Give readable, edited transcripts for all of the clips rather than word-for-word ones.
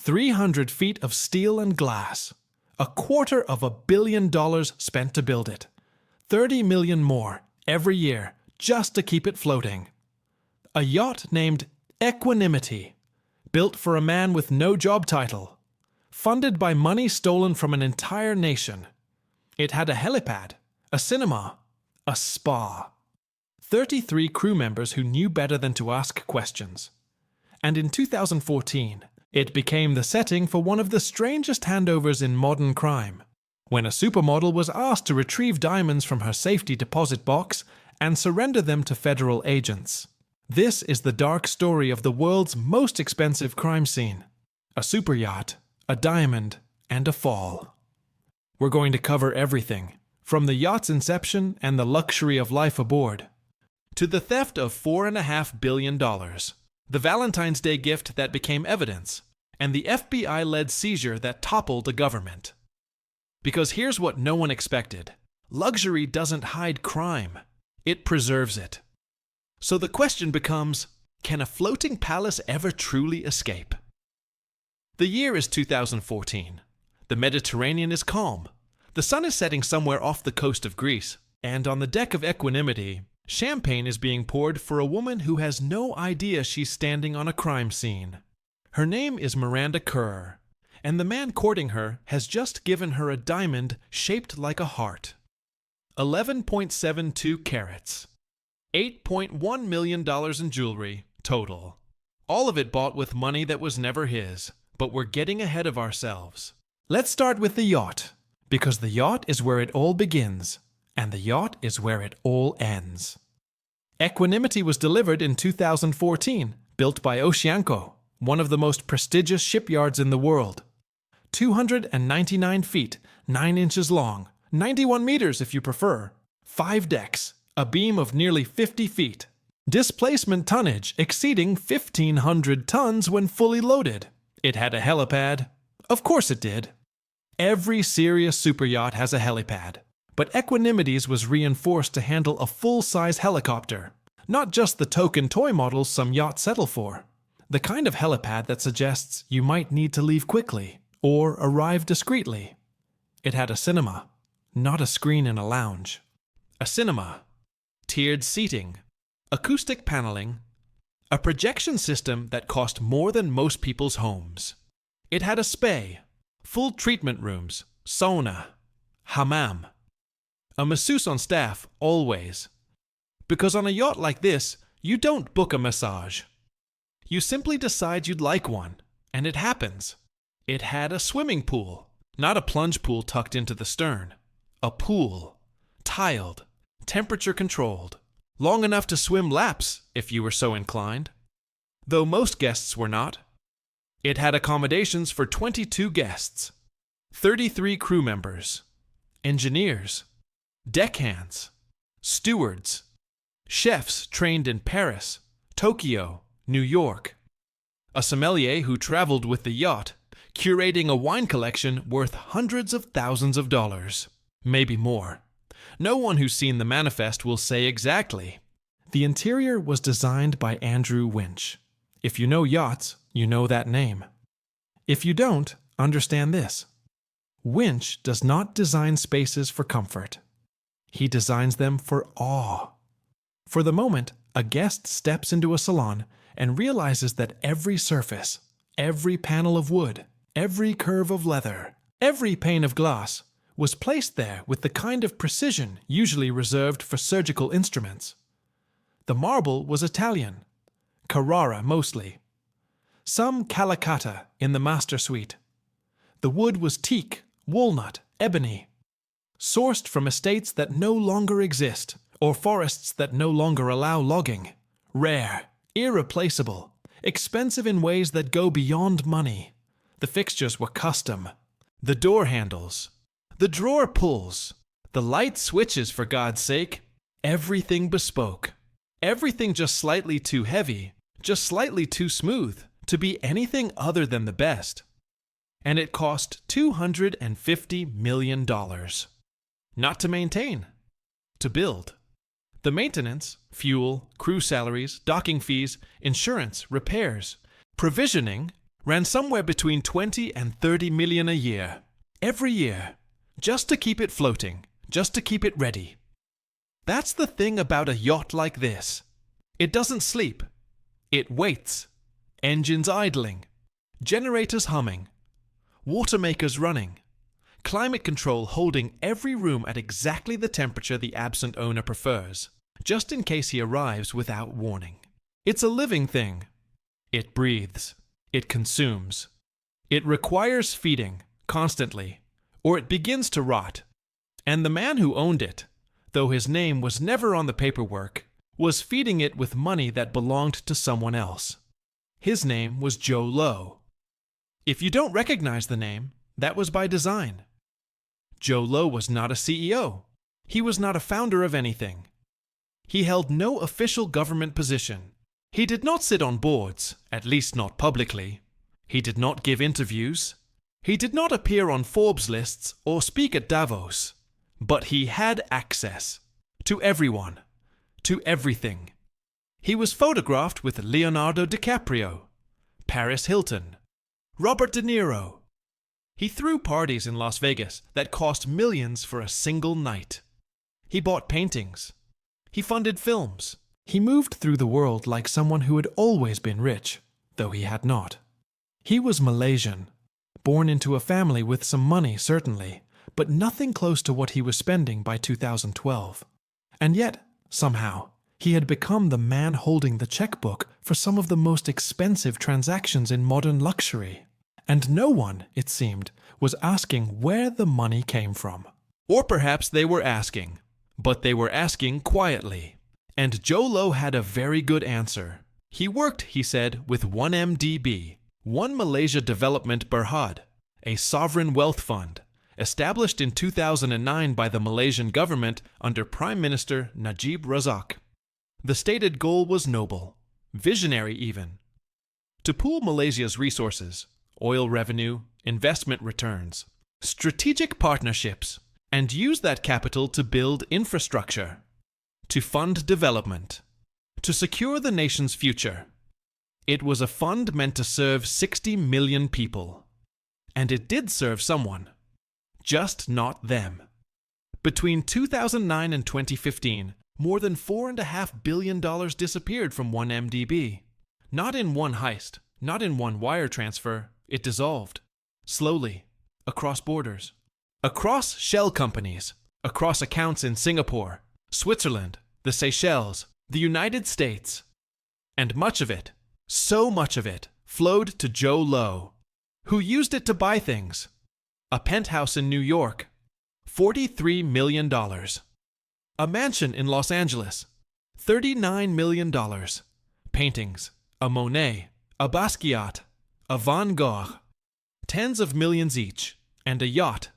300 feet of steel and glass. $250 million spent to build it. 30 million more every year just to keep it floating. A yacht named Equanimity, built for a man with no job title. Funded by money stolen from an entire nation. It had a helipad, a cinema, a spa. 33 crew members who knew better than to ask questions. And in 2014, it became the setting for one of the strangest handovers in modern crime, when a supermodel was asked to retrieve diamonds from her safety deposit box and surrender them to federal agents. This is the dark story of the world's most expensive crime scene. A superyacht, a diamond, and a fall. We're going to cover everything, from the yacht's inception and the luxury of life aboard, to the theft of $4.5 billion, the Valentine's Day gift that became evidence, and the FBI-led seizure that toppled a government. Because here's what no one expected. Luxury doesn't hide crime. It preserves it. So the question becomes, can a floating palace ever truly escape? The year is 2014. The Mediterranean is calm. The sun is setting somewhere off the coast of Greece, and on the deck of Equanimity, champagne is being poured for a woman who has no idea she's standing on a crime scene. Her name is Miranda Kerr, and the man courting her has just given her a diamond shaped like a heart. 11.72 carats. $8.1 million in jewelry, total. All of it bought with money that was never his, but we're getting ahead of ourselves. Let's start with the yacht, because the yacht is where it all begins, and the yacht is where it all ends. Equanimity was delivered in 2014, built by Oceanco, one of the most prestigious shipyards in the world. 299 feet, 9 inches long, 91 meters if you prefer, 5 decks, a beam of nearly 50 feet, displacement tonnage exceeding 1,500 tons when fully loaded. It had a helipad. Of course it did. Every serious superyacht has a helipad, but Equanimity's was reinforced to handle a full-size helicopter, not just the token toy models some yachts settle for. The kind of helipad that suggests you might need to leave quickly or arrive discreetly. It had a cinema, not a screen in a lounge. A cinema, tiered seating, acoustic paneling, a projection system that cost more than most people's homes. It had a spa, full treatment rooms, sauna, hammam. A masseuse on staff, always. Because on a yacht like this, you don't book a massage. You simply decide you'd like one, and it happens. It had a swimming pool, not a plunge pool tucked into the stern. A pool, tiled, temperature-controlled, long enough to swim laps if you were so inclined. Though most guests were not. It had accommodations for 22 guests, 33 crew members, engineers, deckhands, stewards, chefs trained in Paris, Tokyo, New York, a sommelier who traveled with the yacht, curating a wine collection worth hundreds of thousands of dollars, maybe more. No one who's seen the manifest will say exactly. The interior was designed by Andrew Winch. If you know yachts, you know that name. If you don't, understand this. Winch does not design spaces for comfort. He designs them for awe. For the moment, a guest steps into a salon and realizes that every surface, every panel of wood, every curve of leather, every pane of glass was placed there with the kind of precision usually reserved for surgical instruments. The marble was Italian, Carrara mostly. Some Calicut in the master suite. The wood was teak, walnut, ebony. Sourced from estates that no longer exist, or forests that no longer allow logging. Rare, irreplaceable, expensive in ways that go beyond money. The fixtures were custom. The door handles, the drawer pulls, the light switches, for God's sake. Everything bespoke. Everything just slightly too heavy, just slightly too smooth to be anything other than the best. And it cost $250 million. Not to maintain, to build. The maintenance, fuel, crew salaries, docking fees, insurance, repairs, provisioning, ran somewhere between 20 and 30 million a year, every year, just to keep it floating, just to keep it ready. That's the thing about a yacht like this. It doesn't sleep. It waits. Engines idling, generators humming, water makers running, climate control holding every room at exactly the temperature the absent owner prefers, just in case he arrives without warning. It's a living thing. It breathes. It consumes. It requires feeding, constantly, or it begins to rot. And the man who owned it, though his name was never on the paperwork, was feeding it with money that belonged to someone else. His name was Joe Low. If you don't recognize the name, that was by design. Joe Low was not a CEO. He was not a founder of anything. He held no official government position. He did not sit on boards, at least not publicly. He did not give interviews. He did not appear on Forbes lists or speak at Davos. But he had access to everyone, to everything. He was photographed with Leonardo DiCaprio, Paris Hilton, Robert De Niro. He threw parties in Las Vegas that cost millions for a single night. He bought paintings. He funded films. He moved through the world like someone who had always been rich, though he had not. He was Malaysian, born into a family with some money, certainly, but nothing close to what he was spending by 2012. And yet, somehow, he had become the man holding the checkbook for some of the most expensive transactions in modern luxury. And no one, it seemed, was asking where the money came from. Or perhaps they were asking, but they were asking quietly. And Joe Low had a very good answer. He worked, he said, with 1MDB, One Malaysia Development Berhad, a sovereign wealth fund, established in 2009 by the Malaysian government under Prime Minister Najib Razak. The stated goal was noble, visionary even: to pool Malaysia's resources, oil revenue, investment returns, strategic partnerships, and use that capital to build infrastructure, to fund development, to secure the nation's future. It was a fund meant to serve 60 million people. And it did serve someone. Just not them. Between 2009 and 2015, more than $4.5 billion disappeared from 1MDB. Not in one heist, not in one wire transfer. It dissolved. Slowly. Across borders. Across shell companies. Across accounts in Singapore, Switzerland, the Seychelles, the United States. And much of it, so much of it, flowed to Joe Low, who used it to buy things. A penthouse in New York, $43 million. A mansion in Los Angeles, $39 million. Paintings, a Monet, a Basquiat, a Van Gogh, tens of millions each, and a yacht,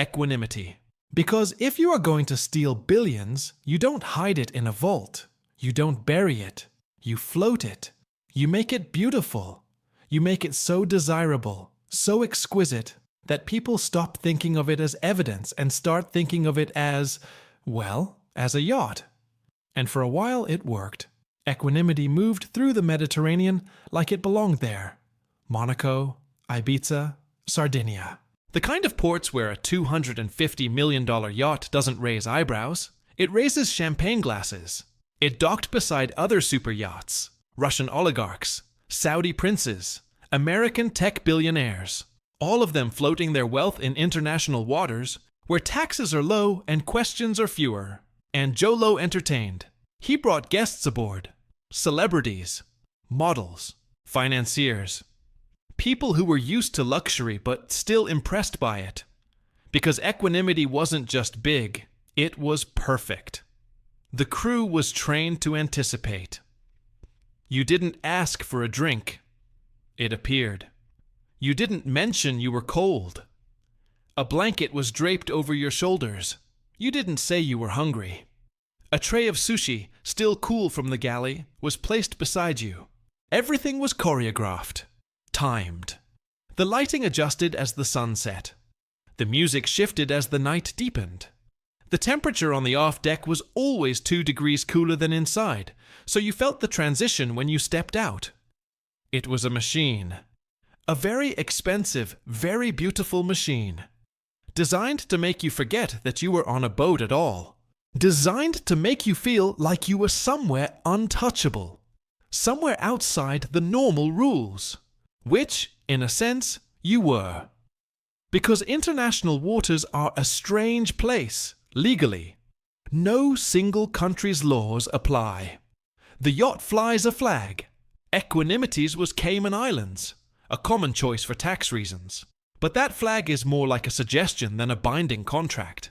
equanimity. Because if you are going to steal billions, you don't hide it in a vault. You don't bury it. You float it. You make it beautiful. You make it so desirable, so exquisite, that people stop thinking of it as evidence and start thinking of it as, well, as a yacht. And for a while it worked. Equanimity moved through the Mediterranean like it belonged there. Monaco, Ibiza, Sardinia. The kind of ports where a $250 million yacht doesn't raise eyebrows. It raises champagne glasses. It docked beside other super yachts, Russian oligarchs, Saudi princes, American tech billionaires, all of them floating their wealth in international waters where taxes are low and questions are fewer. And Joe Low entertained. He brought guests aboard, celebrities, models, financiers, people who were used to luxury but still impressed by it. Because equanimity wasn't just big, it was perfect. The crew was trained to anticipate. You didn't ask for a drink. It appeared. You didn't mention you were cold. A blanket was draped over your shoulders. You didn't say you were hungry. A tray of sushi, still cool from the galley, was placed beside you. Everything was choreographed, timed. The lighting adjusted as the sun set. The music shifted as the night deepened. The temperature on the off deck was always 2 degrees cooler than inside, so you felt the transition when you stepped out. It was a machine. A very expensive, very beautiful machine. Designed to make you forget that you were on a boat at all. Designed to make you feel like you were somewhere untouchable. Somewhere outside the normal rules. Which, in a sense, you were. Because international waters are a strange place, legally. No single country's laws apply. The yacht flies a flag. Equanimity's was Cayman Islands, a common choice for tax reasons. But that flag is more like a suggestion than a binding contract.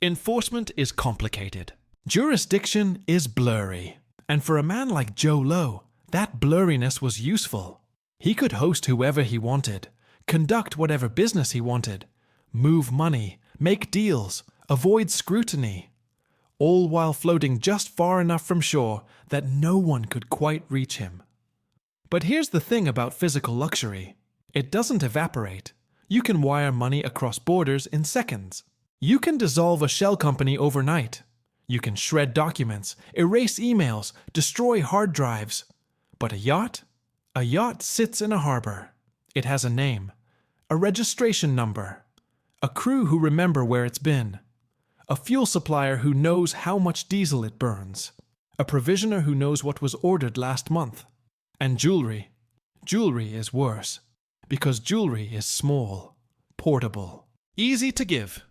Enforcement is complicated. Jurisdiction is blurry. And for a man like Joe Low, that blurriness was useful. He could host whoever he wanted, conduct whatever business he wanted, move money, make deals, avoid scrutiny, all while floating just far enough from shore that no one could quite reach him. But here's the thing about physical luxury. It doesn't evaporate. You can wire money across borders in seconds. You can dissolve a shell company overnight. You can shred documents, erase emails, destroy hard drives. But a yacht? A yacht sits in a harbor. It has a name, a registration number, a crew who remember where it's been, a fuel supplier who knows how much diesel it burns, a provisioner who knows what was ordered last month. And jewelry. Jewelry is worse, because jewelry is small, portable, easy to give.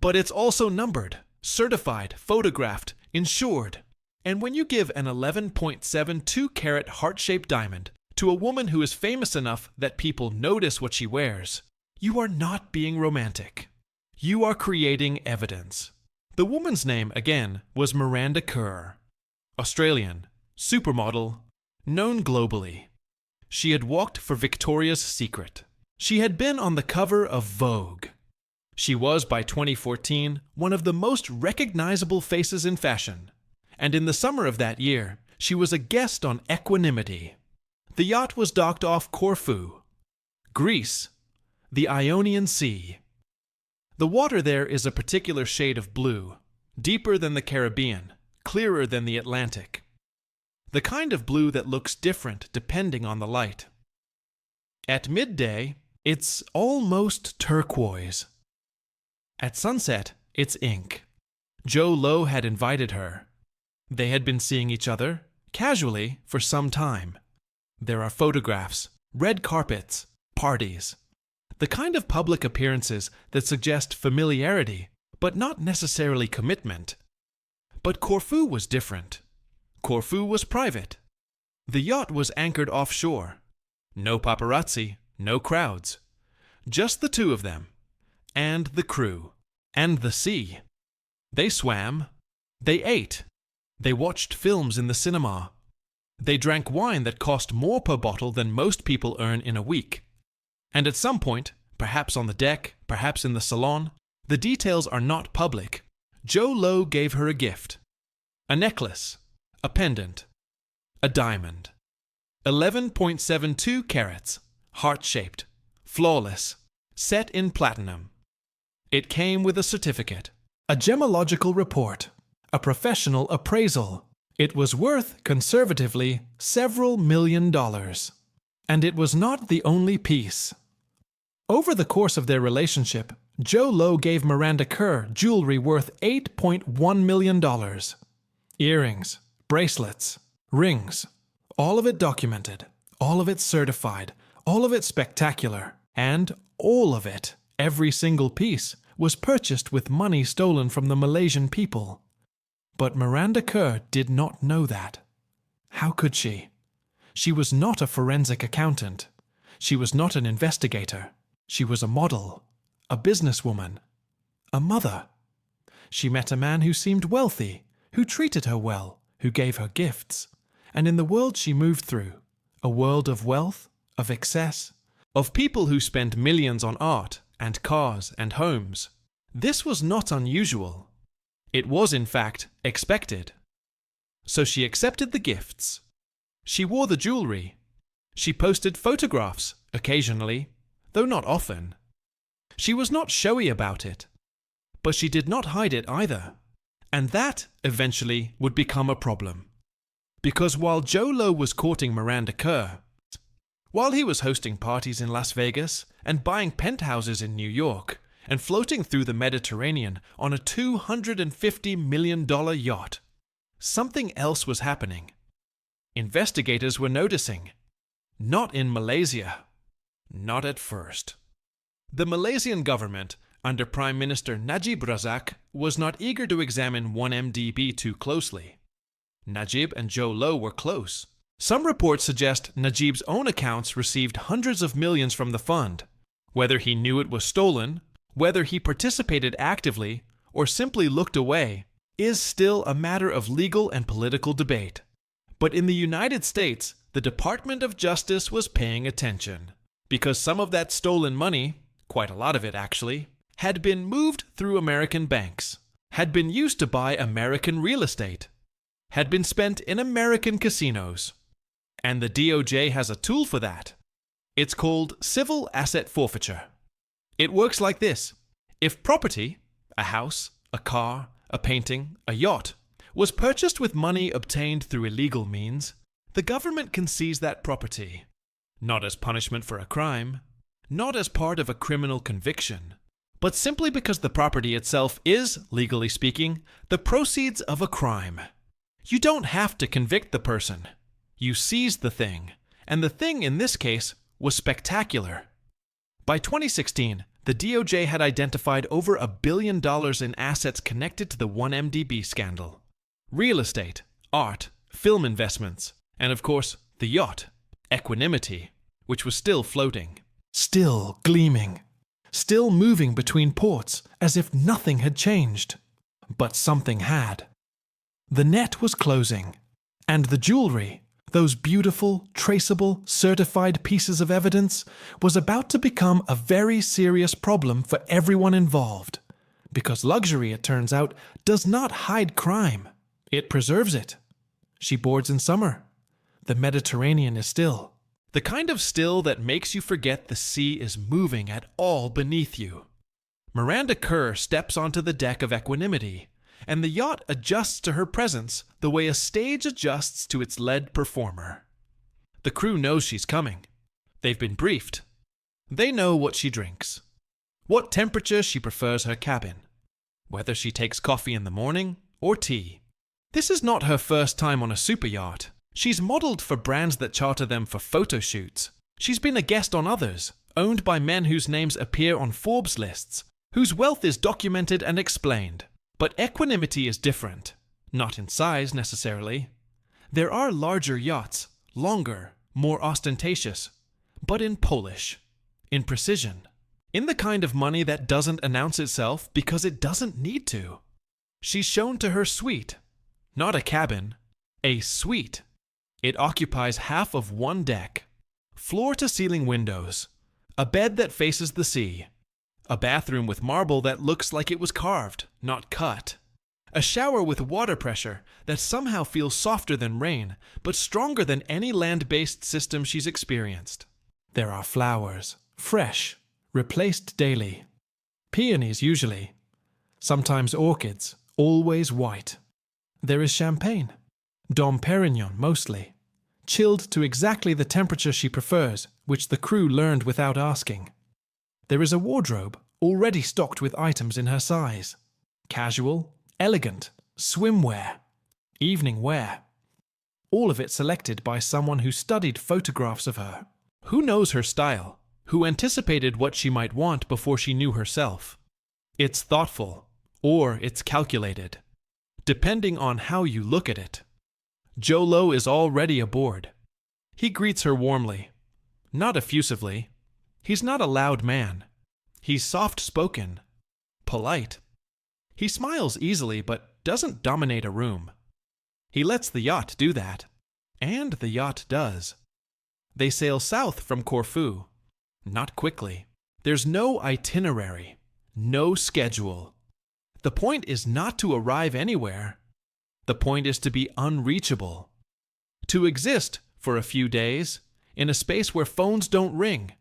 But it's also numbered, certified, photographed, insured. And when you give an 11.72 carat heart-shaped diamond to a woman who is famous enough that people notice what she wears, you are not being romantic. You are creating evidence. The woman's name, again, was Miranda Kerr. Australian, supermodel, known globally. She had walked for Victoria's Secret. She had been on the cover of Vogue. She was, by 2014, one of the most recognizable faces in fashion. And in the summer of that year, she was a guest on Equanimity. The yacht was docked off Corfu, Greece, the Ionian Sea. The water there is a particular shade of blue, deeper than the Caribbean, clearer than the Atlantic. The kind of blue that looks different depending on the light. At midday, it's almost turquoise. At sunset, it's ink. Joe Low had invited her. They had been seeing each other, casually, for some time. There are photographs, red carpets, parties. The kind of public appearances that suggest familiarity, but not necessarily commitment. But Corfu was different. Corfu was private. The yacht was anchored offshore. No paparazzi, no crowds. Just the two of them. And the crew. And the sea. They swam. They ate. They watched films in the cinema. They drank wine that cost more per bottle than most people earn in a week. And at some point, perhaps on the deck, perhaps in the salon, the details are not public, Joe Low gave her a gift. A necklace. A pendant. A diamond. 11.72 carats. Heart-shaped. Flawless. Set in platinum. It came with a certificate. A gemological report. A professional appraisal. It was worth, conservatively, several $1 million. And it was not the only piece. Over the course of their relationship, Joe Low gave Miranda Kerr jewelry worth $8.1 million. Earrings, bracelets, rings, all of it documented, all of it certified, all of it spectacular, and all of it, every single piece, was purchased with money stolen from the Malaysian people. But Miranda Kerr did not know that. How could she? She was not a forensic accountant. She was not an investigator. She was a model, a businesswoman, a mother. She met a man who seemed wealthy, who treated her well, who gave her gifts. And in the world she moved through, a world of wealth, of excess, of people who spent millions on art and cars and homes, this was not unusual. It was, in fact, expected. So she accepted the gifts. She wore the jewelry. She posted photographs, occasionally, though not often. She was not showy about it, but she did not hide it either. And that, eventually, would become a problem. Because while Joe Low was courting Miranda Kerr, While he was hosting parties in Las Vegas and buying penthouses in New York and floating through the Mediterranean on a $250 million yacht, something else was happening. Investigators were noticing. Not in Malaysia. Not at first. The Malaysian government, under Prime Minister Najib Razak, was not eager to examine 1MDB too closely. Najib and Jho Low were close. Some reports suggest Najib's own accounts received hundreds of millions from the fund. Whether he knew it was stolen, whether he participated actively, or simply looked away, is still a matter of legal and political debate. But in the United States, the Department of Justice was paying attention, because some of that stolen money, quite a lot of it actually, had been moved through American banks, had been used to buy American real estate, had been spent in American casinos. And the DOJ has a tool for that. It's called civil asset forfeiture. It works like this. If property, a house, a car, a painting, a yacht, was purchased with money obtained through illegal means, the government can seize that property, not as punishment for a crime, not as part of a criminal conviction, but simply because the property itself is, legally speaking, the proceeds of a crime. You don't have to convict the person. You seize the thing, and the thing in this case was spectacular. By 2016, the DOJ had identified over $1 billion in assets connected to the 1MDB scandal. Real estate, art, film investments, and of course, the yacht, Equanimity, which was still floating. Still gleaming. Still moving between ports as if nothing had changed. But something had. The net was closing, and the jewelry, those beautiful, traceable, certified pieces of evidence, was about to become a very serious problem for everyone involved. Because luxury, it turns out, does not hide crime. It preserves it. She boards in summer. The Mediterranean is still. The kind of still that makes you forget the sea is moving at all beneath you. Miranda Kerr steps onto the deck of Equanimity, and the yacht adjusts to her presence the way a stage adjusts to its lead performer. The crew knows she's coming. They've been briefed. They know what she drinks, what temperature she prefers her cabin, whether she takes coffee in the morning or tea. This is not her first time on a superyacht. She's modeled for brands that charter them for photo shoots. She's been a guest on others, owned by men whose names appear on Forbes lists, whose wealth is documented and explained. But Equanimity is different. Not in size, necessarily. There are larger yachts, longer, more ostentatious, but in Polish, in precision, in the kind of money that doesn't announce itself because it doesn't need to. She's shown to her suite, not a cabin, a suite. It occupies half of one deck, floor-to-ceiling windows, a bed that faces the sea, a bathroom with marble that looks like it was carved, not cut, a shower with water pressure that somehow feels softer than rain, but stronger than any land-based system she's experienced. There are flowers, fresh, replaced daily. Peonies usually, sometimes orchids, always white. There is champagne. Dom Perignon, mostly. Chilled to exactly the temperature she prefers, which the crew learned without asking. There is a wardrobe, already stocked with items in her size. Casual, elegant, swimwear, evening wear. All of it selected by someone who studied photographs of her. Who knows her style? Who anticipated what she might want before she knew herself? It's thoughtful, or it's calculated, depending on how you look at it. Jho Low is already aboard. He greets her warmly, not effusively. He's not a loud man. He's soft-spoken, polite. He smiles easily but doesn't dominate a room. He lets the yacht do that, and the yacht does. They sail south from Corfu. Not quickly. There's no itinerary, no schedule. The point is not to arrive anywhere. The point is to be unreachable. To exist for a few days in a space where phones don't ring,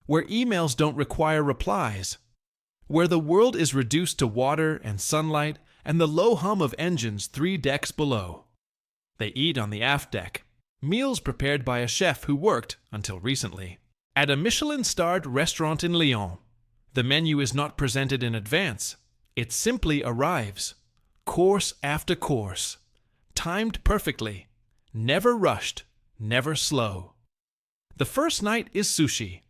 where emails don't require replies, where the world is reduced to water and sunlight and the low hum of engines 3 decks below. They eat on the aft deck, Meals prepared by a chef who worked, until recently, at a Michelin-starred restaurant in Lyon. The menu is not presented in advance. It simply arrives. Course after course. Timed perfectly. Never rushed. Never slow. The first night is sushi.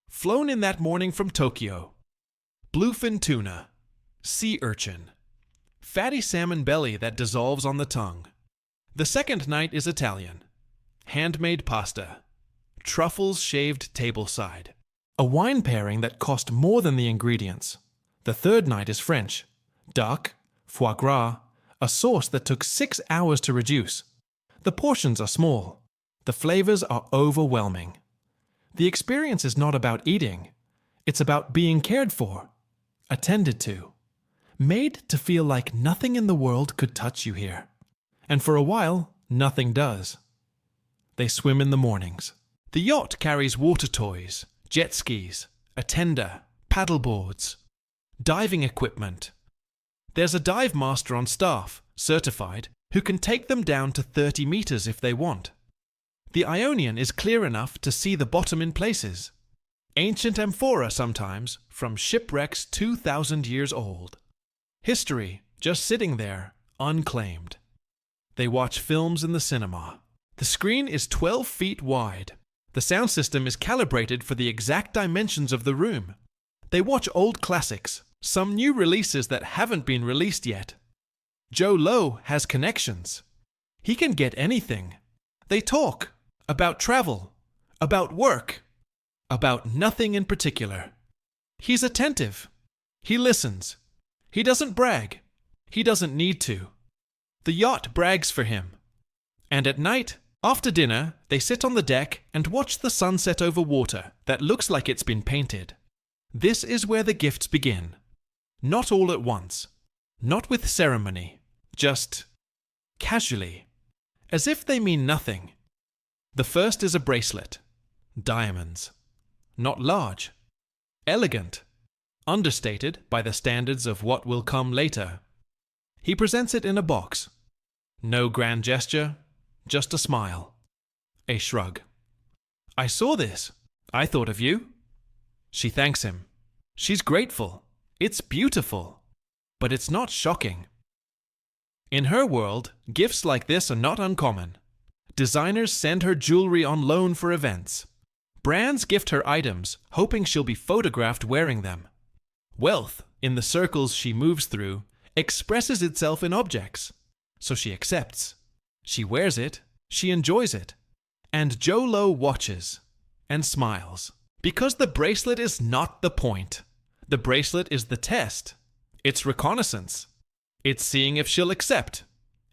Flown in that morning from Tokyo. Bluefin tuna. Sea urchin. Fatty salmon belly that dissolves on the tongue. The second night is Italian. Handmade pasta. Truffles shaved tableside. A wine pairing that cost more than the ingredients. The third night is French. Duck, foie gras, a sauce that took 6 hours to reduce. The portions are small. The flavors are overwhelming. The experience is not about eating. It's about being cared for, attended to, made to feel like nothing in the world could touch you here. And for a while, nothing does. They swim in the mornings. The yacht carries water toys, jet skis, a tender, paddle boards, diving equipment. There's a dive master on staff, certified, who can take them down to 30 meters if they want. The Ionian is clear enough to see the bottom in places. Ancient amphora sometimes, from shipwrecks 2,000 years old. History, just sitting there, unclaimed. They watch films in the cinema. The screen is 12 feet wide. The sound system is calibrated for the exact dimensions of the room. They watch old classics, some new releases that haven't been released yet. Joe Lowe has connections. He can get anything. They talk about travel, about work, about nothing in particular. He's attentive. He listens. He doesn't brag. He doesn't need to. The yacht brags for him. And at night, after dinner, they sit on the deck and watch the sunset over water that looks like it's been painted. This is where the gifts begin. Not all at once. Not with ceremony. Just casually. As if they mean nothing. The first is a bracelet. Diamonds. Not large. Elegant. Understated by the standards of what will come later. He presents it in a box. No grand gesture. Just a smile. A shrug. I saw this. I thought of you. She thanks him. She's grateful. It's beautiful. But it's not shocking. In her world, gifts like this are not uncommon. Designers send her jewelry on loan for events. Brands gift her items, hoping she'll be photographed wearing them. Wealth, in the circles she moves through, expresses itself in objects. So she accepts. She wears it, she enjoys it, and Joe Lowe watches and smiles. Because the bracelet is not the point. The bracelet is the test. It's reconnaissance. It's seeing if she'll accept,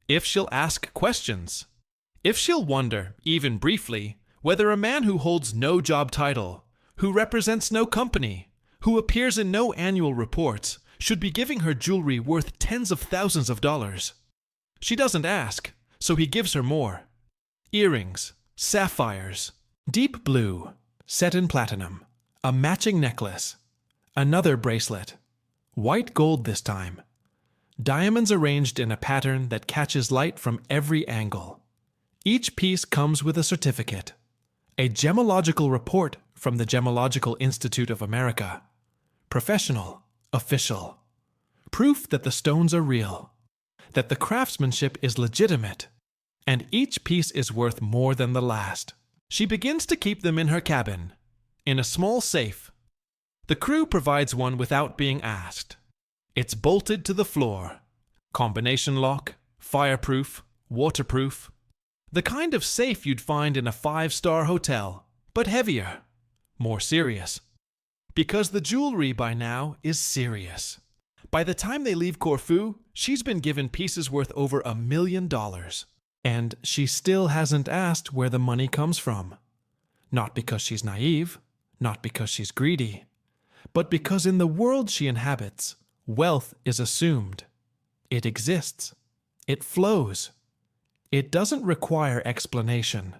if she'll ask questions, if she'll wonder, even briefly, whether a man who holds no job title, who represents no company, who appears in no annual reports, should be giving her jewelry worth tens of thousands of dollars. She doesn't ask. So he gives her more. Earrings, sapphires, deep blue, set in platinum, a matching necklace, another bracelet, white gold this time, diamonds arranged in a pattern that catches light from every angle. Each piece comes with a certificate, a gemological report from the Gemological Institute of America. Professional, official. Proof that the stones are real. That the craftsmanship is legitimate, and each piece is worth more than the last. She begins to keep them in her cabin, in a small safe. The crew provides one without being asked. It's bolted to the floor. Combination lock, fireproof, waterproof. The kind of safe you'd find in a 5-star hotel, but heavier, more serious. Because the jewelry by now is serious. By the time they leave Corfu, she's been given pieces worth over $1 million. And she still hasn't asked where the money comes from. Not because she's naive, not because she's greedy, but because in the world she inhabits, wealth is assumed. It exists. It flows. It doesn't require explanation.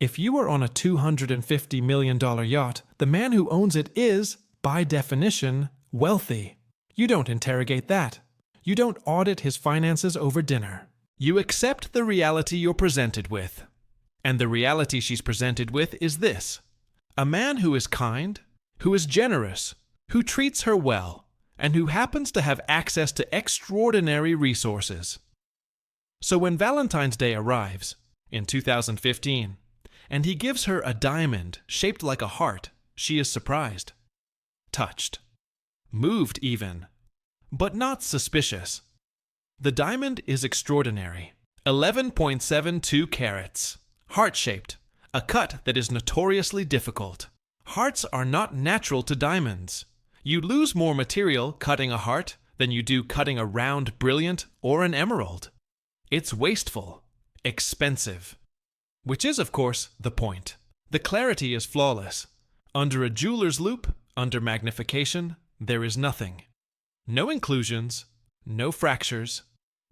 If you are on a $250 million yacht, the man who owns it is, by definition, wealthy. You don't interrogate that. You don't audit his finances over dinner. You accept the reality you're presented with. And the reality she's presented with is this: a man who is kind, who is generous, who treats her well, and who happens to have access to extraordinary resources. So when Valentine's Day arrives, in 2015, and he gives her a diamond shaped like a heart, she is surprised, touched, moved even, but not suspicious. The diamond is extraordinary, 11.72 carats, heart-shaped, a cut that is notoriously difficult. Hearts are not natural to diamonds. You lose more material cutting a heart than you do cutting a round brilliant or an emerald. It's wasteful, expensive. Which is, of course, the point. The clarity is flawless. Under a jeweler's loupe, under magnification, there is nothing. No inclusions, no fractures,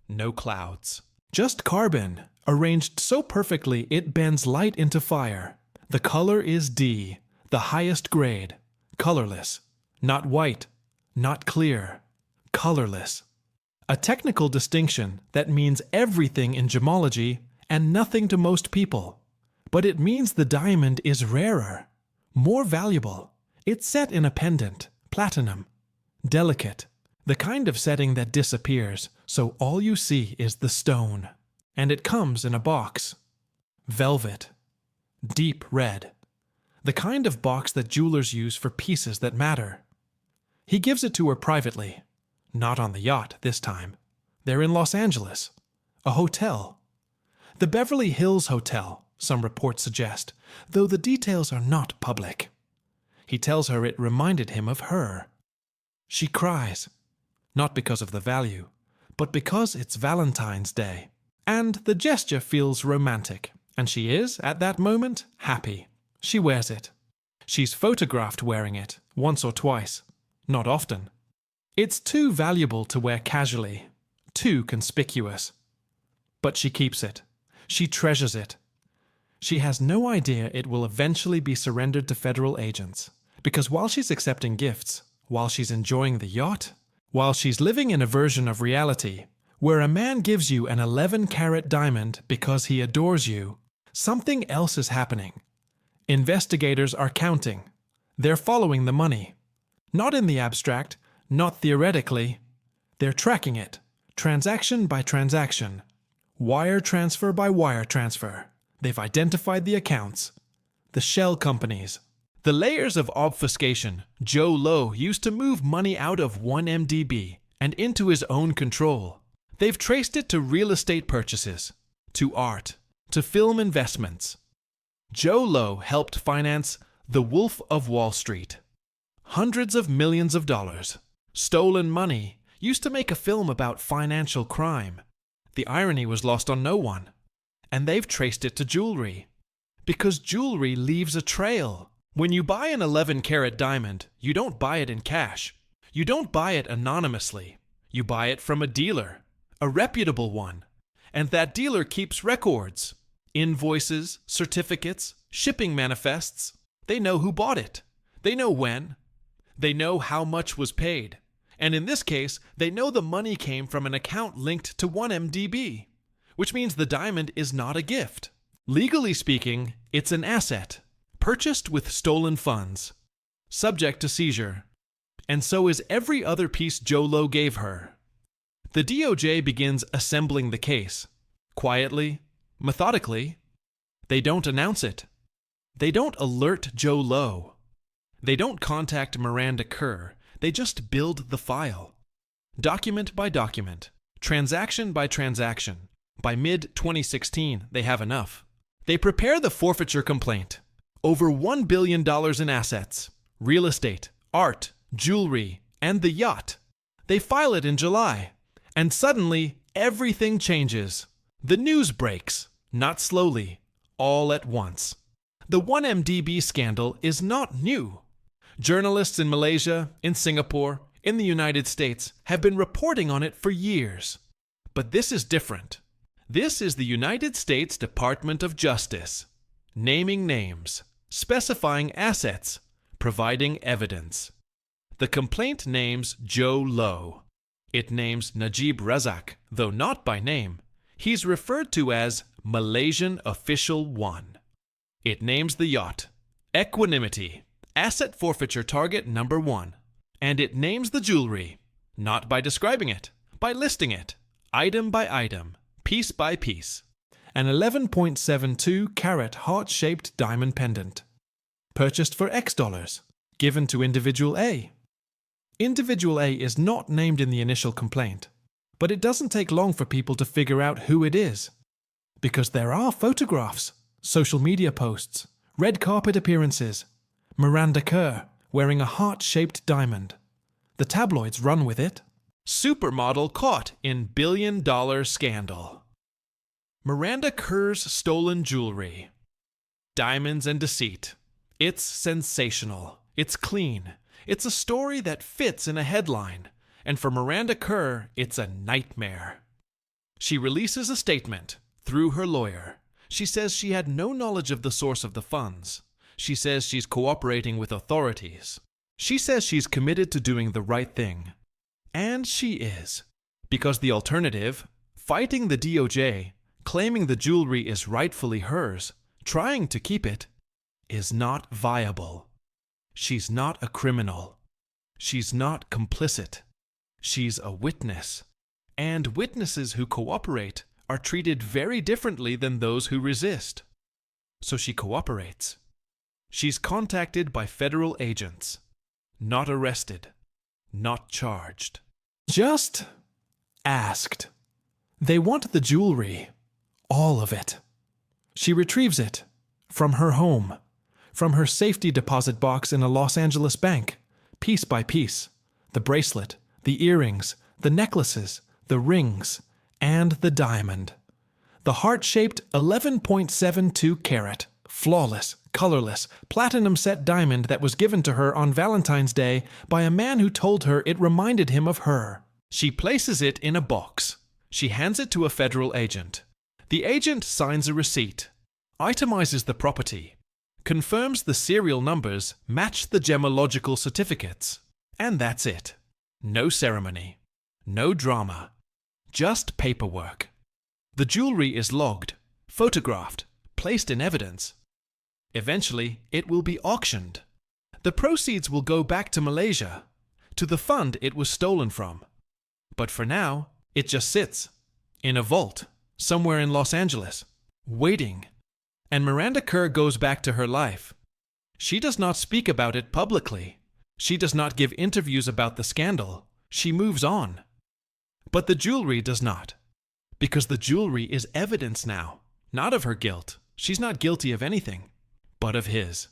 no clouds. Just carbon, arranged so perfectly it bends light into fire. The color is D, the highest grade, colorless. Not white, not clear, colorless. A technical distinction that means everything in gemology and nothing to most people. But it means the diamond is rarer, more valuable. It's set in a pendant, platinum, delicate, the kind of setting that disappears, so all you see is the stone. And it comes in a box, velvet, deep red, the kind of box that jewelers use for pieces that matter. He gives it to her privately, not on the yacht this time. They're in Los Angeles, a hotel. The Beverly Hills Hotel, some reports suggest, though the details are not public. He tells her it reminded him of her. She cries, not because of the value, but because it's Valentine's Day. And the gesture feels romantic, and she is, at that moment, happy. She wears it. She's photographed wearing it, once or twice. Not often. It's too valuable to wear casually, too conspicuous. But she keeps it. She treasures it. She has no idea it will eventually be surrendered to federal agents, because while she's accepting gifts, while she's enjoying the yacht, while she's living in a version of reality where a man gives you an 11-carat diamond because he adores you, something else is happening. Investigators are counting. They're following the money. Not in the abstract, not theoretically. They're tracking it, transaction by transaction, wire transfer by wire transfer. They've identified the accounts, the shell companies. The layers of obfuscation Joe Lowe used to move money out of 1MDB and into his own control. They've traced it to real estate purchases, to art, to film investments. Joe Lowe helped finance The Wolf of Wall Street. Hundreds of millions of dollars, stolen money, used to make a film about financial crime. The irony was lost on no one. And they've traced it to jewelry. Because jewelry leaves a trail. When you buy an 11-carat diamond, you don't buy it in cash. You don't buy it anonymously. You buy it from a dealer, a reputable one. And that dealer keeps records, invoices, certificates, shipping manifests. They know who bought it. They know when. They know how much was paid. And in this case, they know the money came from an account linked to 1MDB, which means the diamond is not a gift. Legally speaking, it's an asset, purchased with stolen funds, subject to seizure. And so is every other piece Joe Lowe gave her. The DOJ begins assembling the case, quietly, methodically. They don't announce it. They don't alert Joe Lowe. They don't contact Miranda Kerr. They just build the file. Document by document, transaction by transaction. By mid-2016, they have enough. They prepare the forfeiture complaint. Over $1 billion in assets, real estate, art, jewelry, and the yacht. They file it in July. And suddenly, everything changes. The news breaks, not slowly, all at once. The 1MDB scandal is not new. Journalists in Malaysia, in Singapore, in the United States have been reporting on it for years. But this is different. This is the United States Department of Justice, naming names, specifying assets, providing evidence. The complaint names Joe Lowe. It names Najib Razak, though not by name. He's referred to as Malaysian Official 1. It names the yacht Equanimity, Asset Forfeiture Target Number 1. And it names the jewelry, not by describing it, by listing it, item by item, piece by piece. An 11.72 carat heart-shaped diamond pendant. Purchased for X dollars. Given to Individual A. Individual A is not named in the initial complaint, but it doesn't take long for people to figure out who it is. Because there are photographs, social media posts, red carpet appearances, Miranda Kerr wearing a heart-shaped diamond. The tabloids run with it. Supermodel caught in billion-dollar scandal. Miranda Kerr's stolen jewelry. Diamonds and deceit. It's sensational. It's clean. It's a story that fits in a headline. And for Miranda Kerr, it's a nightmare. She releases a statement through her lawyer. She says she had no knowledge of the source of the funds. She says she's cooperating with authorities. She says she's committed to doing the right thing. And she is. Because the alternative, fighting the DOJ, claiming the jewelry is rightfully hers, trying to keep it, is not viable. She's not a criminal. She's not complicit. She's a witness. And witnesses who cooperate are treated very differently than those who resist. So she cooperates. She's contacted by federal agents. Not arrested. Not charged. Just asked. They want the jewelry. All of it. She retrieves it. From her home. From her safety deposit box in a Los Angeles bank. Piece by piece. The bracelet, the earrings, the necklaces, the rings, and the diamond. The heart-shaped 11.72 carat, flawless, colorless, platinum set diamond that was given to her on Valentine's Day by a man who told her it reminded him of her. She places it in a box. She hands it to a federal agent. The agent signs a receipt, itemizes the property, confirms the serial numbers match the gemological certificates, and that's it. No ceremony. No drama. Just paperwork. The jewelry is logged, photographed, placed in evidence. Eventually, it will be auctioned. The proceeds will go back to Malaysia, to the fund it was stolen from. But for now, it just sits, in a vault, somewhere in Los Angeles, waiting. And Miranda Kerr goes back to her life. She does not speak about it publicly. She does not give interviews about the scandal. She moves on. But the jewelry does not. Because the jewelry is evidence now, not of her guilt. She's not guilty of anything, but of his.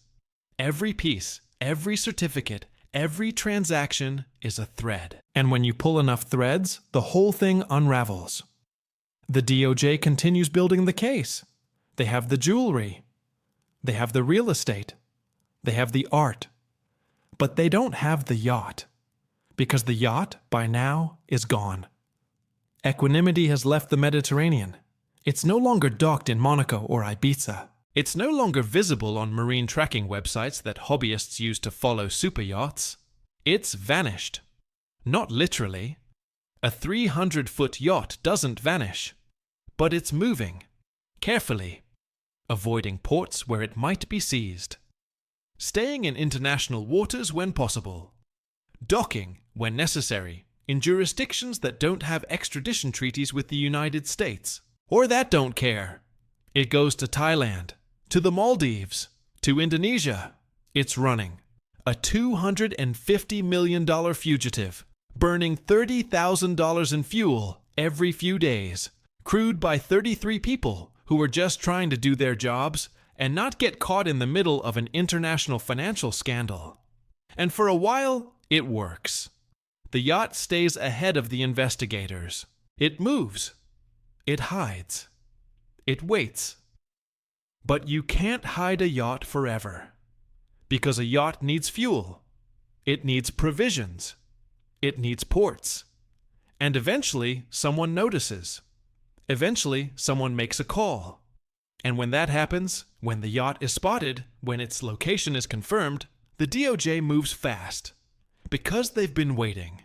Every piece, every certificate, every transaction is a thread. And when you pull enough threads, the whole thing unravels. The DOJ continues building the case. They have the jewelry. They have the real estate. They have the art. But they don't have the yacht. Because the yacht, by now, is gone. Equanimity has left the Mediterranean. It's no longer docked in Monaco or Ibiza. It's no longer visible on marine tracking websites that hobbyists use to follow superyachts. It's vanished. Not literally. A 300-foot yacht doesn't vanish. But it's moving. Carefully. Avoiding ports where it might be seized. Staying in international waters when possible. Docking, when necessary, in jurisdictions that don't have extradition treaties with the United States, or that don't care. It goes to Thailand, to the Maldives, to Indonesia. It's running. A $250 million fugitive, burning $30,000 in fuel every few days, crewed by 33 people who were just trying to do their jobs and not get caught in the middle of an international financial scandal. And for a while, it works. The yacht stays ahead of the investigators. It moves. It hides. It waits. But you can't hide a yacht forever. Because a yacht needs fuel. It needs provisions. It needs ports. And eventually, someone notices. Eventually, someone makes a call. And when that happens, when the yacht is spotted, when its location is confirmed, the DOJ moves fast. Because they've been waiting.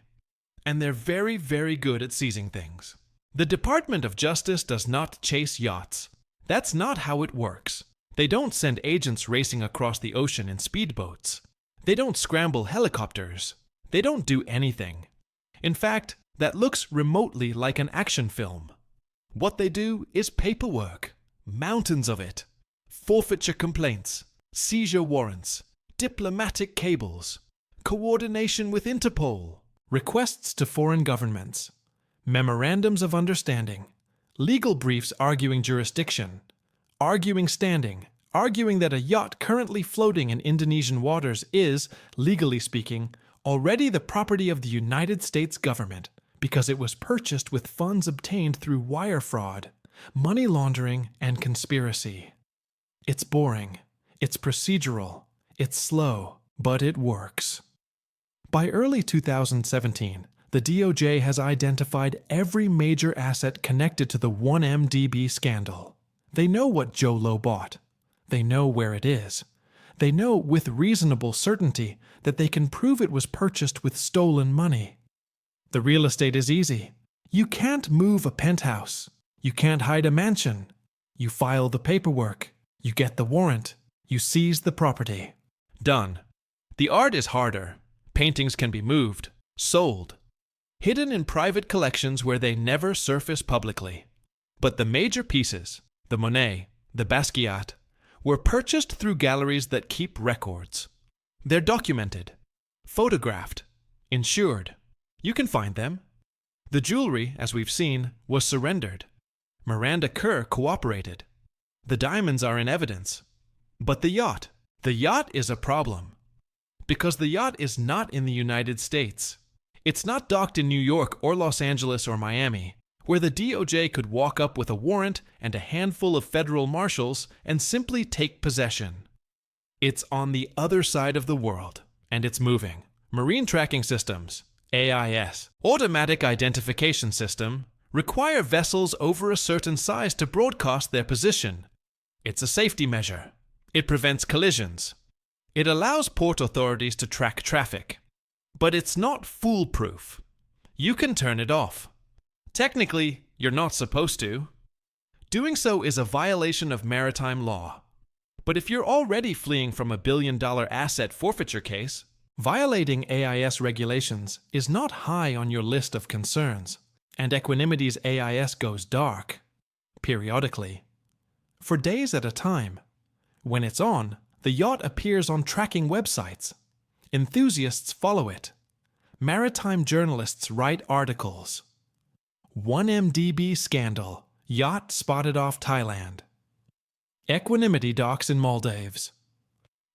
And they're very, very good at seizing things. The Department of Justice does not chase yachts. That's not how it works. They don't send agents racing across the ocean in speedboats. They don't scramble helicopters. They don't do anything. In fact, that looks remotely like an action film. What they do is paperwork, mountains of it, forfeiture complaints, seizure warrants, diplomatic cables, coordination with Interpol, requests to foreign governments, memorandums of understanding, legal briefs arguing jurisdiction, arguing standing, arguing that a yacht currently floating in Indonesian waters is, legally speaking, already the property of the United States government because it was purchased with funds obtained through wire fraud, money laundering, and conspiracy. It's boring, it's procedural, it's slow, but it works. By early 2017, the DOJ has identified every major asset connected to the 1MDB scandal. They know what Joe Low bought. They know where it is. They know with reasonable certainty that they can prove it was purchased with stolen money. The real estate is easy. You can't move a penthouse. You can't hide a mansion. You file the paperwork. You get the warrant. You seize the property. Done. The art is harder. Paintings can be moved, sold, hidden in private collections where they never surface publicly. But the major pieces, the Monet, the Basquiat, were purchased through galleries that keep records. They're documented, photographed, insured. You can find them. The jewelry, as we've seen, was surrendered. Miranda Kerr cooperated. The diamonds are in evidence. But the yacht is a problem. Because the yacht is not in the United States. It's not docked in New York or Los Angeles or Miami, where the DOJ could walk up with a warrant and a handful of federal marshals and simply take possession. It's on the other side of the world, and it's moving. Marine tracking systems, AIS, automatic identification system, require vessels over a certain size to broadcast their position. It's a safety measure. It prevents collisions. It allows port authorities to track traffic. But it's not foolproof. You can turn it off. Technically, you're not supposed to. Doing so is a violation of maritime law. But if you're already fleeing from a billion-dollar asset forfeiture case, violating AIS regulations is not high on your list of concerns, and Equanimity's AIS goes dark, periodically, for days at a time. When it's on, the yacht appears on tracking websites. Enthusiasts follow it. Maritime journalists write articles. 1MDB scandal. Yacht spotted off Thailand. Equanimity docks in Maldives.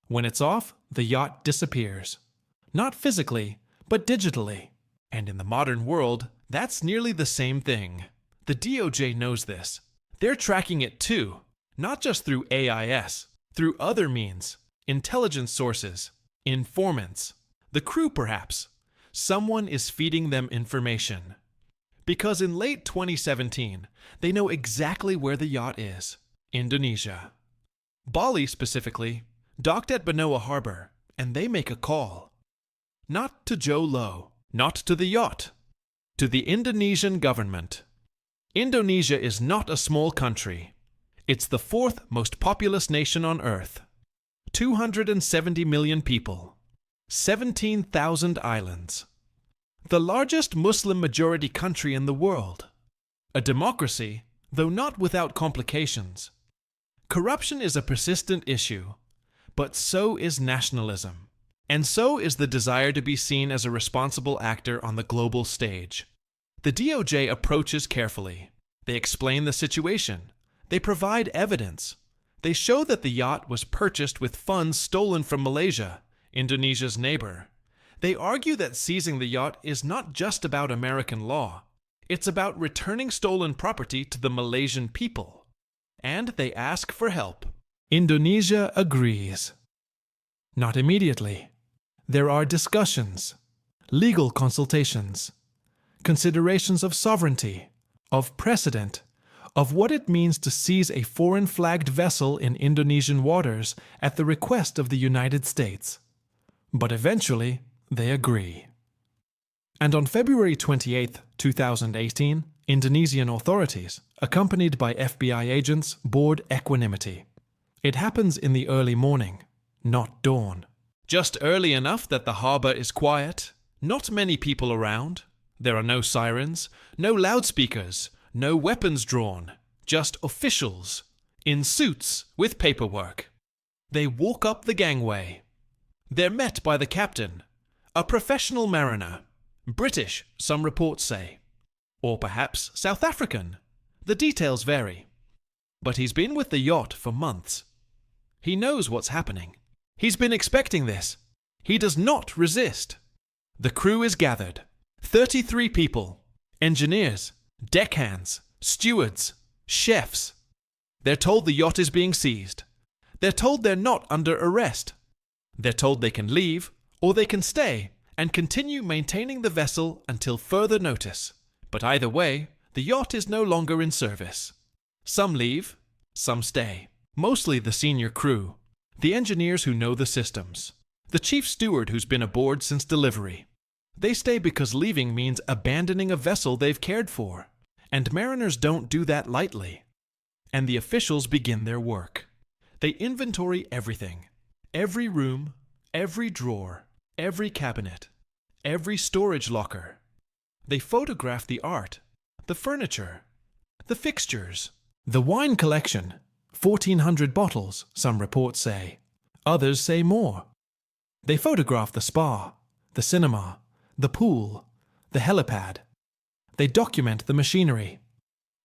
When it's off, the yacht disappears. Not physically, but digitally. And in the modern world, that's nearly the same thing. The DOJ knows this. They're tracking it too, not just through AIS. Through other means, intelligence sources, informants, the crew perhaps. Someone is feeding them information. Because in late 2017, they know exactly where the yacht is, Indonesia. Bali specifically, docked at Benoa Harbor, and they make a call. Not to Joe Low, not to the yacht, to the Indonesian government. Indonesia is not a small country. It's the fourth most populous nation on Earth. 270 million people. 17,000 islands. The largest Muslim-majority country in the world. A democracy, though not without complications. Corruption is a persistent issue, but so is nationalism. And so is the desire to be seen as a responsible actor on the global stage. The DOJ approaches carefully. They explain the situation. They provide evidence. They show that the yacht was purchased with funds stolen from Malaysia, Indonesia's neighbor. They argue that seizing the yacht is not just about American law. It's about returning stolen property to the Malaysian people. And they ask for help. Indonesia agrees. Not immediately. There are discussions, legal consultations, considerations of sovereignty, of precedent, of what it means to seize a foreign-flagged vessel in Indonesian waters at the request of the United States. But eventually, they agree. And on February 28, 2018, Indonesian authorities, accompanied by FBI agents, board equanimity. It happens in the early morning, not dawn. Just early enough that the harbor is quiet, not many people around. There are no sirens, no loudspeakers, no weapons drawn, just officials, in suits with paperwork. They walk up the gangway. They're met by the captain, a professional mariner, British, some reports say, or perhaps South African. The details vary. But he's been with the yacht for months. He knows what's happening. He's been expecting this. He does not resist. The crew is gathered. 33 people. Engineers, deckhands, stewards, chefs. They're told the yacht is being seized. They're told they're not under arrest. They're told they can leave, or they can stay and continue maintaining the vessel until further notice. But either way, the yacht is no longer in service. Some leave, some stay. Mostly the senior crew, the engineers who know the systems, the chief steward who's been aboard since delivery. They stay because leaving means abandoning a vessel they've cared for, and mariners don't do that lightly. And the officials begin their work. They inventory everything. Every room, every drawer, every cabinet, every storage locker. They photograph the art, the furniture, the fixtures, the wine collection. 1,400 bottles, some reports say. Others say more. They photograph the spa, the cinema, the pool, the helipad. They document the machinery.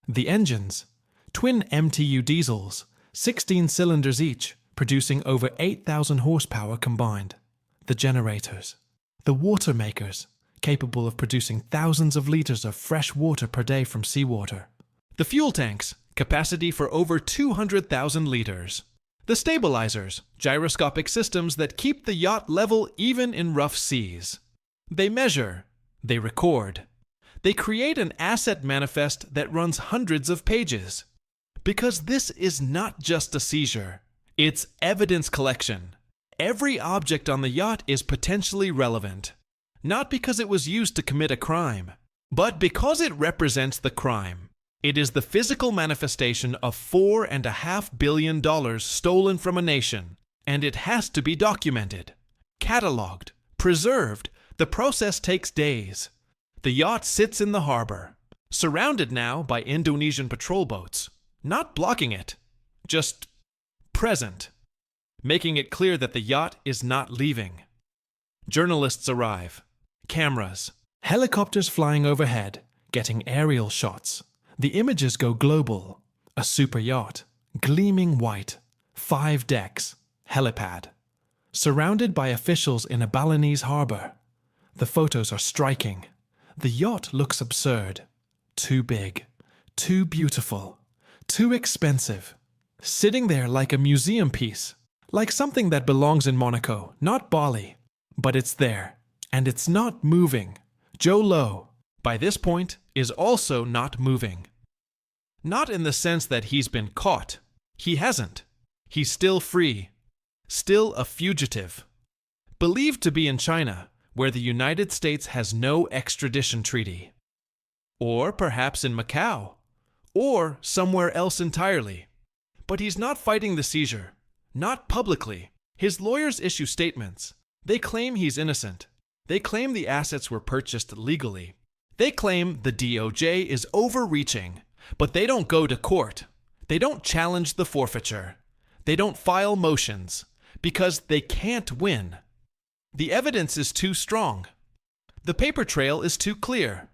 The engines, twin MTU diesels, 16 cylinders each, producing over 8,000 horsepower combined. The generators. The water makers, capable of producing thousands of liters of fresh water per day from seawater. The fuel tanks, capacity for over 200,000 liters. The stabilizers, gyroscopic systems that keep the yacht level even in rough seas. They measure, they record. They create an asset manifest that runs hundreds of pages. Because this is not just a seizure, it's evidence collection. Every object on the yacht is potentially relevant, not because it was used to commit a crime, but because it represents the crime. It is the physical manifestation of $4.5 billion stolen from a nation, and it has to be documented, cataloged, preserved. The process takes days. The yacht sits in the harbor, surrounded now by Indonesian patrol boats, not blocking it, just present, making it clear that the yacht is not leaving. Journalists arrive, cameras, helicopters flying overhead, getting aerial shots. The images go global. A super yacht, gleaming white, 5 decks, helipad, surrounded by officials in a Balinese harbor. The photos are striking. The yacht looks absurd. Too big, too beautiful, too expensive. Sitting there like a museum piece, like something that belongs in Monaco, not Bali. But it's there, and it's not moving. Joe Low, by this point, is also not moving. Not in the sense that he's been caught. He hasn't. He's still free. Still a fugitive. Believed to be in China, where the United States has no extradition treaty. Or perhaps in Macau. Or somewhere else entirely. But he's not fighting the seizure. Not publicly. His lawyers issue statements. They claim he's innocent. They claim the assets were purchased legally. They claim the DOJ is overreaching, but they don't go to court. They don't challenge the forfeiture. They don't file motions, because they can't win. The evidence is too strong. The paper trail is too clear.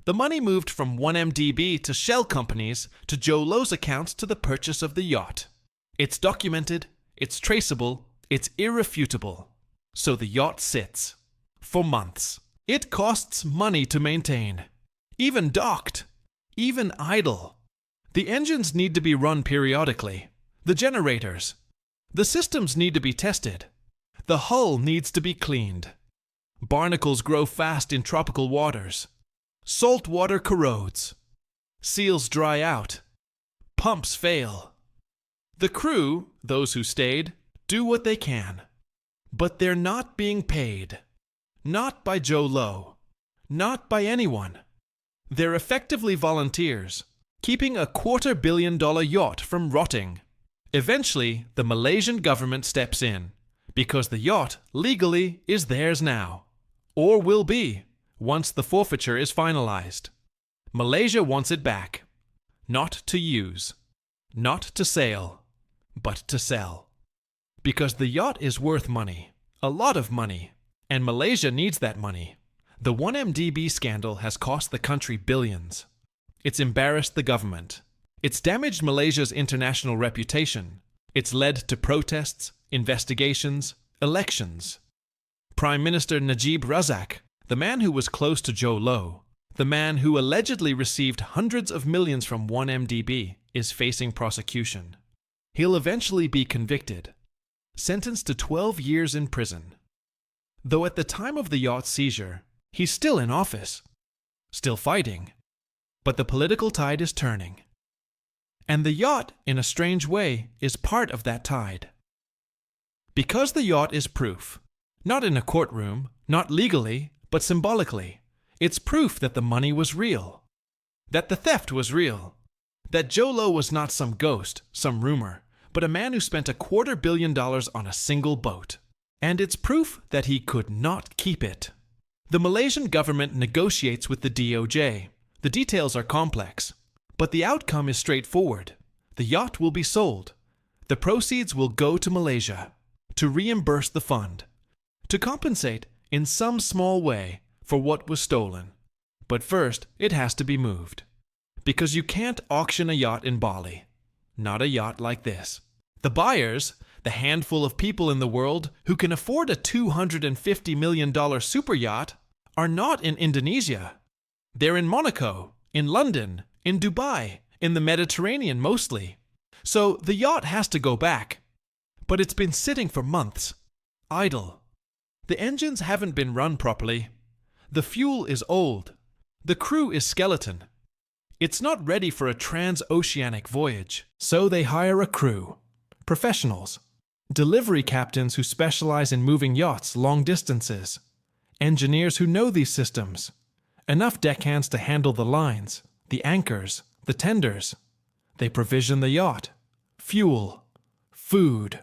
The money moved from 1MDB to shell companies to Joe Low's accounts to the purchase of the yacht. It's documented, it's traceable, it's irrefutable. So the yacht sits. For months. It costs money to maintain. Even docked. Even idle. The engines need to be run periodically. The generators. The systems need to be tested. The hull needs to be cleaned. Barnacles grow fast in tropical waters. Salt water corrodes. Seals dry out. Pumps fail. The crew, those who stayed, do what they can. But they're not being paid. Not by Joe Low. Not by anyone. They're effectively volunteers, keeping a $250 million yacht from rotting. Eventually, the Malaysian government steps in, because the yacht, legally, is theirs now. Or will be, once the forfeiture is finalized. Malaysia wants it back. Not to use. Not to sail. But to sell. Because the yacht is worth money. A lot of money. And Malaysia needs that money. The 1MDB scandal has cost the country billions. It's embarrassed the government. It's damaged Malaysia's international reputation. It's led to protests, investigations, elections. Prime Minister Najib Razak, the man who was close to Joe Low, the man who allegedly received hundreds of millions from 1MDB, is facing prosecution. He'll eventually be convicted, sentenced to 12 years in prison. Though at the time of the yacht seizure, he's still in office, still fighting. But the political tide is turning. And the yacht, in a strange way, is part of that tide. Because the yacht is proof, not in a courtroom, not legally, but symbolically, it's proof that the money was real, that the theft was real, that Joe Low was not some ghost, some rumor, but a man who spent $250 million on a single boat. And it's proof that he could not keep it. The Malaysian government negotiates with the DOJ. The details are complex, but the outcome is straightforward. The yacht will be sold. The proceeds will go to Malaysia to reimburse the fund, to compensate in some small way for what was stolen. But first, it has to be moved. Because you can't auction a yacht in Bali. Not a yacht like this. The buyers, the handful of people in the world who can afford a $250 million super yacht, are not in Indonesia. They're in Monaco, in London, in Dubai, in the Mediterranean mostly. So the yacht has to go back. But it's been sitting for months, idle. The engines haven't been run properly. The fuel is old. The crew is skeleton. It's not ready for a transoceanic voyage. So they hire a crew. Professionals. Delivery captains who specialize in moving yachts long distances. Engineers who know these systems. Enough deckhands to handle the lines, the anchors, the tenders. They provision the yacht. Fuel, food,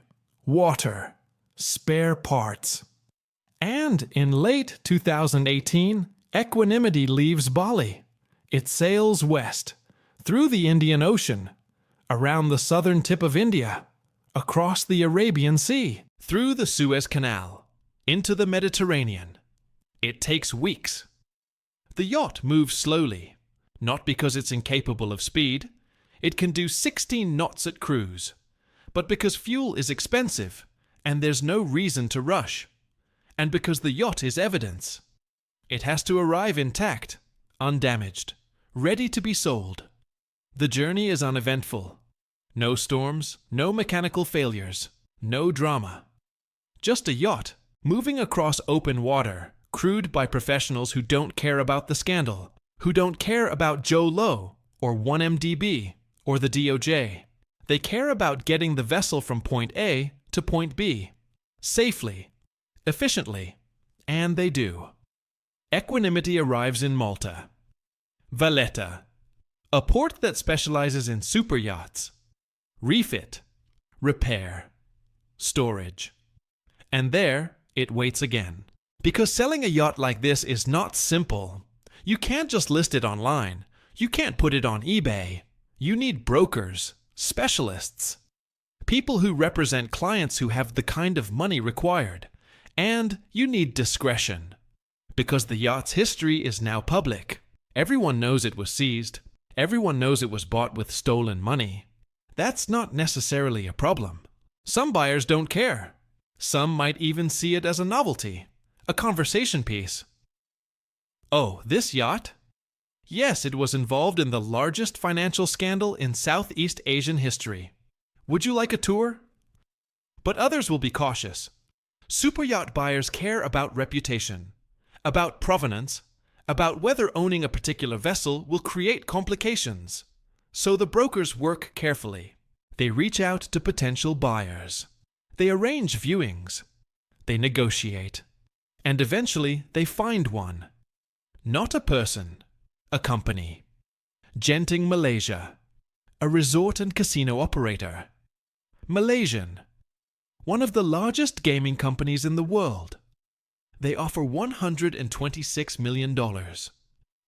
water, spare parts. And in late 2018, Equanimity leaves Bali. It sails west, through the Indian Ocean, around the southern tip of India, across the Arabian Sea, through the Suez Canal, into the Mediterranean. It takes weeks. The yacht moves slowly, not because it's incapable of speed. It can do 16 knots at cruise, but because fuel is expensive and there's no reason to rush, and because the yacht is evidence. It has to arrive intact, undamaged, ready to be sold. The journey is uneventful. No storms, no mechanical failures, no drama. Just a yacht moving across open water, crewed by professionals who don't care about the scandal, who don't care about Joe Low or 1MDB or the DOJ. They care about getting the vessel from point A to point B, safely, efficiently, and they do. Equanimity arrives in Malta. Valletta, a port that specializes in super yachts. Refit, repair, storage. And there, it waits again. Because selling a yacht like this is not simple. You can't just list it online. You can't put it on eBay. You need brokers, specialists, people who represent clients who have the kind of money required. And you need discretion. Because the yacht's history is now public. Everyone knows it was seized. Everyone knows it was bought with stolen money. That's not necessarily a problem. Some buyers don't care. Some might even see it as a novelty, a conversation piece. Oh, this yacht? Yes, it was involved in the largest financial scandal in Southeast Asian history. Would you like a tour? But others will be cautious. Superyacht buyers care about reputation, about provenance, about whether owning a particular vessel will create complications. So the brokers work carefully. They reach out to potential buyers. They arrange viewings. They negotiate. And eventually they find one. Not a person, a company. Genting Malaysia, a resort and casino operator. Malaysian, one of the largest gaming companies in the world. They offer $126 million.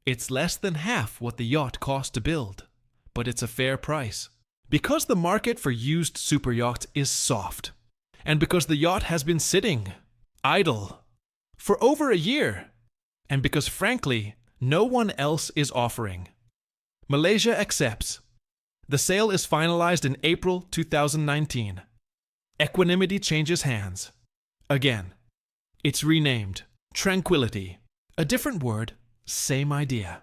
It's less than half what the yacht cost to build, but it's a fair price. Because the market for used superyachts is soft, and because the yacht has been sitting, idle, for over a year, and because frankly, no one else is offering. Malaysia accepts. The sale is finalized in April 2019. Equanimity changes hands. Again. It's renamed Tranquility. A different word, same idea.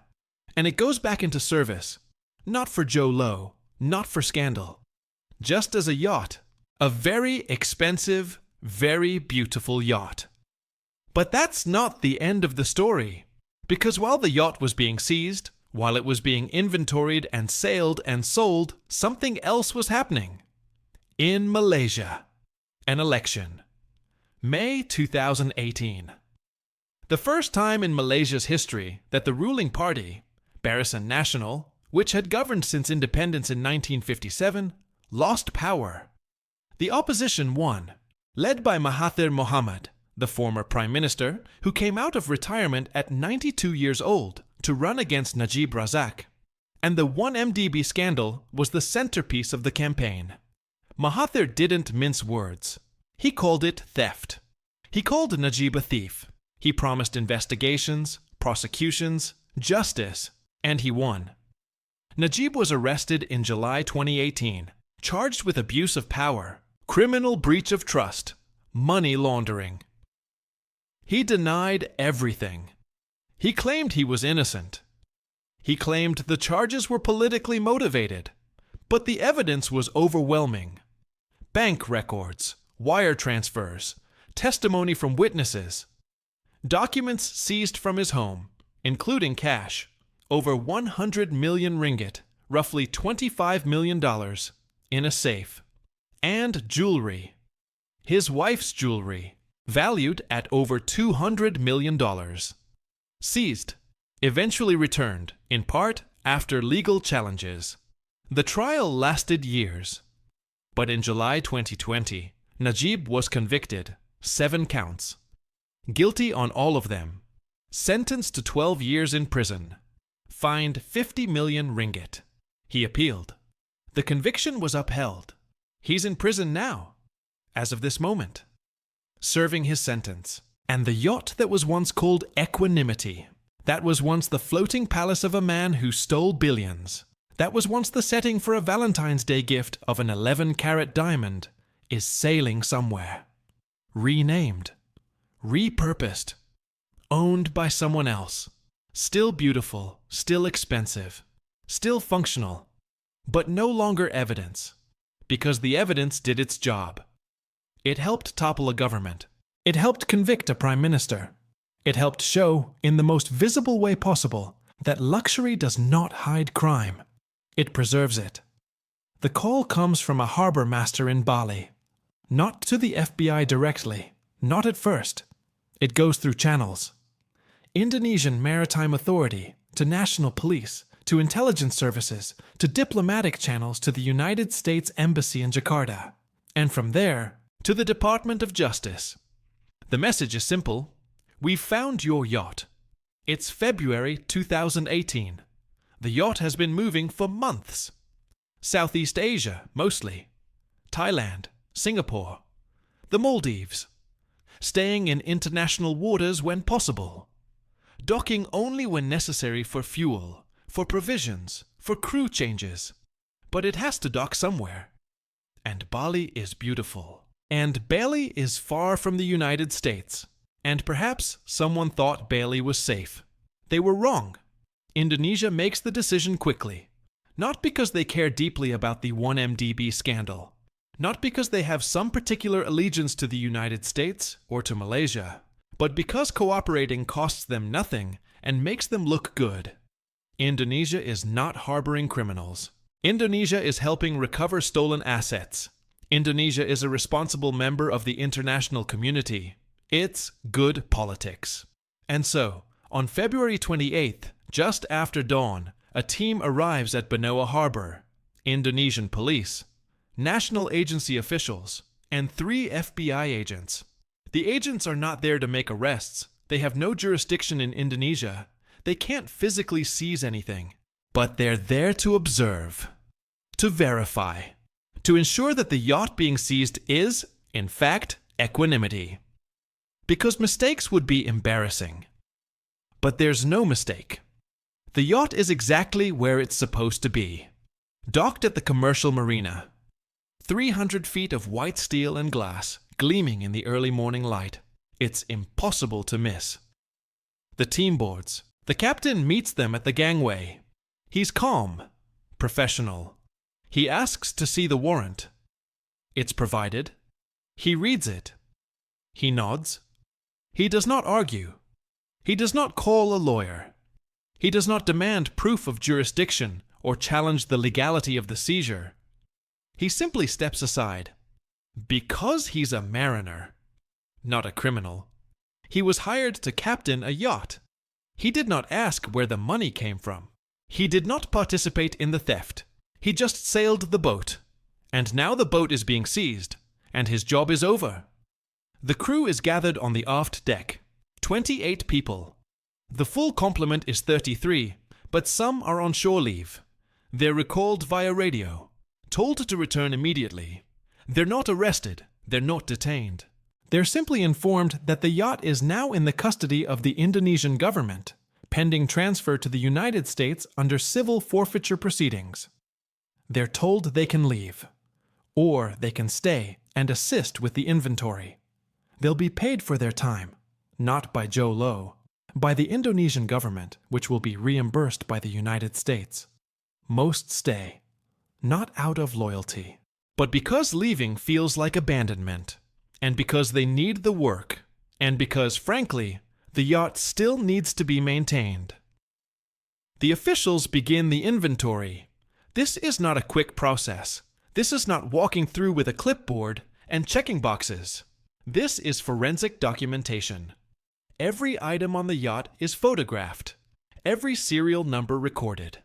And it goes back into service. Not for Joe Low, not for scandal. Just as a yacht. A very expensive, very beautiful yacht. But that's not the end of the story. Because while the yacht was being seized, while it was being inventoried and sailed and sold, something else was happening. In Malaysia. An election. May 2018. The first time in Malaysia's history that the ruling party, Barisan Nasional, which had governed since independence in 1957, lost power. The opposition won, led by Mahathir Mohamad, the former prime minister who came out of retirement at 92 years old to run against Najib Razak. And the 1MDB scandal was the centerpiece of the campaign. Mahathir didn't mince words. He called it theft. He called Najib a thief. He promised investigations, prosecutions, justice, and he won. Najib was arrested in July 2018, charged with abuse of power, criminal breach of trust, money laundering. He denied everything. He claimed he was innocent. He claimed the charges were politically motivated, but the evidence was overwhelming. Bank records, wire transfers, testimony from witnesses, documents seized from his home, including cash, over 100 million ringgit, roughly $25 million, in a safe, and jewelry, his wife's jewelry, valued at over $200 million. Seized, eventually returned, in part after legal challenges. The trial lasted years, but in July 2020, Najib was convicted, 7 counts. Guilty on all of them. Sentenced to 12 years in prison. Fined 50 million ringgit. He appealed. The conviction was upheld. He's in prison now, as of this moment, serving his sentence. And the yacht that was once called Equanimity, that was once the floating palace of a man who stole billions, that was once the setting for a Valentine's Day gift of an 11-carat diamond, is sailing somewhere. Renamed. Repurposed. Owned by someone else. Still beautiful, still expensive, still functional, but no longer evidence, because the evidence did its job. It helped topple a government. It helped convict a prime minister. It helped show, in the most visible way possible, that luxury does not hide crime. It preserves it. The call comes from a harbor master in Bali. Not to the FBI directly, not at first. It goes through channels. Indonesian Maritime Authority, to National Police, to intelligence services, to diplomatic channels to the United States Embassy in Jakarta, and from there, to the Department of Justice. The message is simple. We've found your yacht. It's February 2018. The yacht has been moving for months. Southeast Asia, mostly. Thailand, Singapore, the Maldives. Staying in international waters when possible. Docking only when necessary for fuel, for provisions, for crew changes. But it has to dock somewhere. And Bali is beautiful. And Bali is far from the United States. And perhaps someone thought Bali was safe. They were wrong. Indonesia makes the decision quickly. Not because they care deeply about the 1MDB scandal. Not because they have some particular allegiance to the United States or to Malaysia, but because cooperating costs them nothing and makes them look good. Indonesia is not harboring criminals. Indonesia is helping recover stolen assets. Indonesia is a responsible member of the international community. It's good politics. And so, on February 28, Just after dawn, a team arrives at Benoa Harbor. Indonesian police, national agency officials, and 3 FBI agents. The agents are not there to make arrests. They have no jurisdiction in Indonesia. They can't physically seize anything. But they're there to observe, to verify, to ensure that the yacht being seized is, in fact, equanimity. Because mistakes would be embarrassing. But there's no mistake. The yacht is exactly where it's supposed to be. Docked at the commercial marina. 300 feet of white steel and glass, gleaming in the early morning light. It's impossible to miss. The team boards. The captain meets them at the gangway. He's calm, professional. He asks to see the warrant. It's provided. He reads it. He nods. He does not argue. He does not call a lawyer. He does not demand proof of jurisdiction or challenge the legality of the seizure. He simply steps aside. Because he's a mariner, not a criminal. He was hired to captain a yacht. He did not ask where the money came from. He did not participate in the theft. He just sailed the boat. And now the boat is being seized, and his job is over. The crew is gathered on the aft deck. 28 people. The full complement is 33, but some are on shore leave. They're recalled via radio, told to return immediately. They're not arrested. They're not detained. They're simply informed that the yacht is now in the custody of the Indonesian government, pending transfer to the United States under civil forfeiture proceedings. They're told they can leave, or they can stay and assist with the inventory. They'll be paid for their time, not by Joe Low, by the Indonesian government, which will be reimbursed by the United States. Most stay, not out of loyalty, but because leaving feels like abandonment, and because they need the work, and because, frankly, the yacht still needs to be maintained. The officials begin the inventory. This is not a quick process. This is not walking through with a clipboard and checking boxes. This is forensic documentation. Every item on the yacht is photographed, every serial number recorded,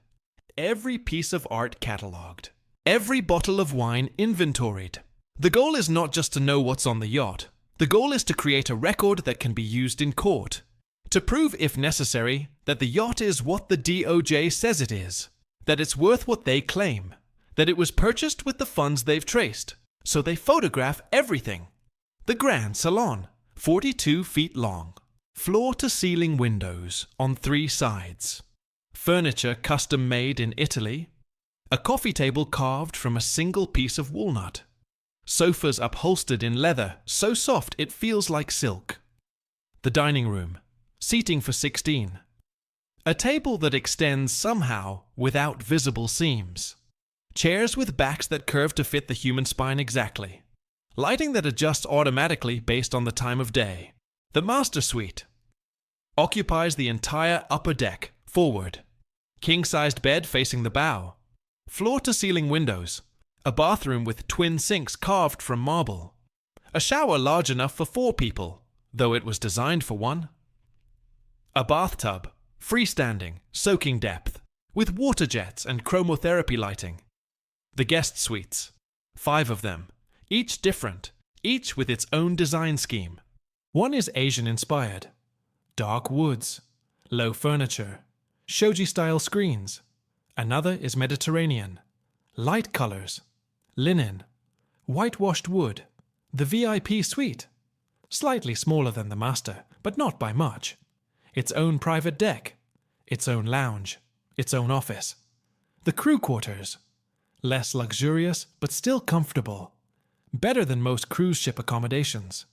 every piece of art catalogued, every bottle of wine inventoried. The goal is not just to know what's on the yacht. The goal is to create a record that can be used in court, to prove, if necessary, that the yacht is what the DOJ says it is, that it's worth what they claim, that it was purchased with the funds they've traced. So they photograph everything. The Grand Salon, 42 feet long. Floor-to-ceiling windows on 3 sides. Furniture custom-made in Italy. A coffee table carved from a single piece of walnut. Sofas upholstered in leather, so soft it feels like silk. The dining room. Seating for 16. A table that extends somehow without visible seams. Chairs with backs that curve to fit the human spine exactly. Lighting that adjusts automatically based on the time of day. The master suite occupies the entire upper deck, forward. King-sized bed facing the bow. Floor-to-ceiling windows. A bathroom with twin sinks carved from marble. A shower large enough for 4 people, though it was designed for 1. A bathtub, freestanding, soaking depth, with water jets and chromotherapy lighting. The guest suites, 5 of them, each different, each with its own design scheme. One is Asian-inspired. Dark woods, low furniture, shoji-style screens. Another is Mediterranean. Light colors, linen, whitewashed wood. The VIP suite. Slightly smaller than the master, but not by much. Its own private deck. Its own lounge. Its own office. The crew quarters. Less luxurious, but still comfortable. Better than most cruise ship accommodations.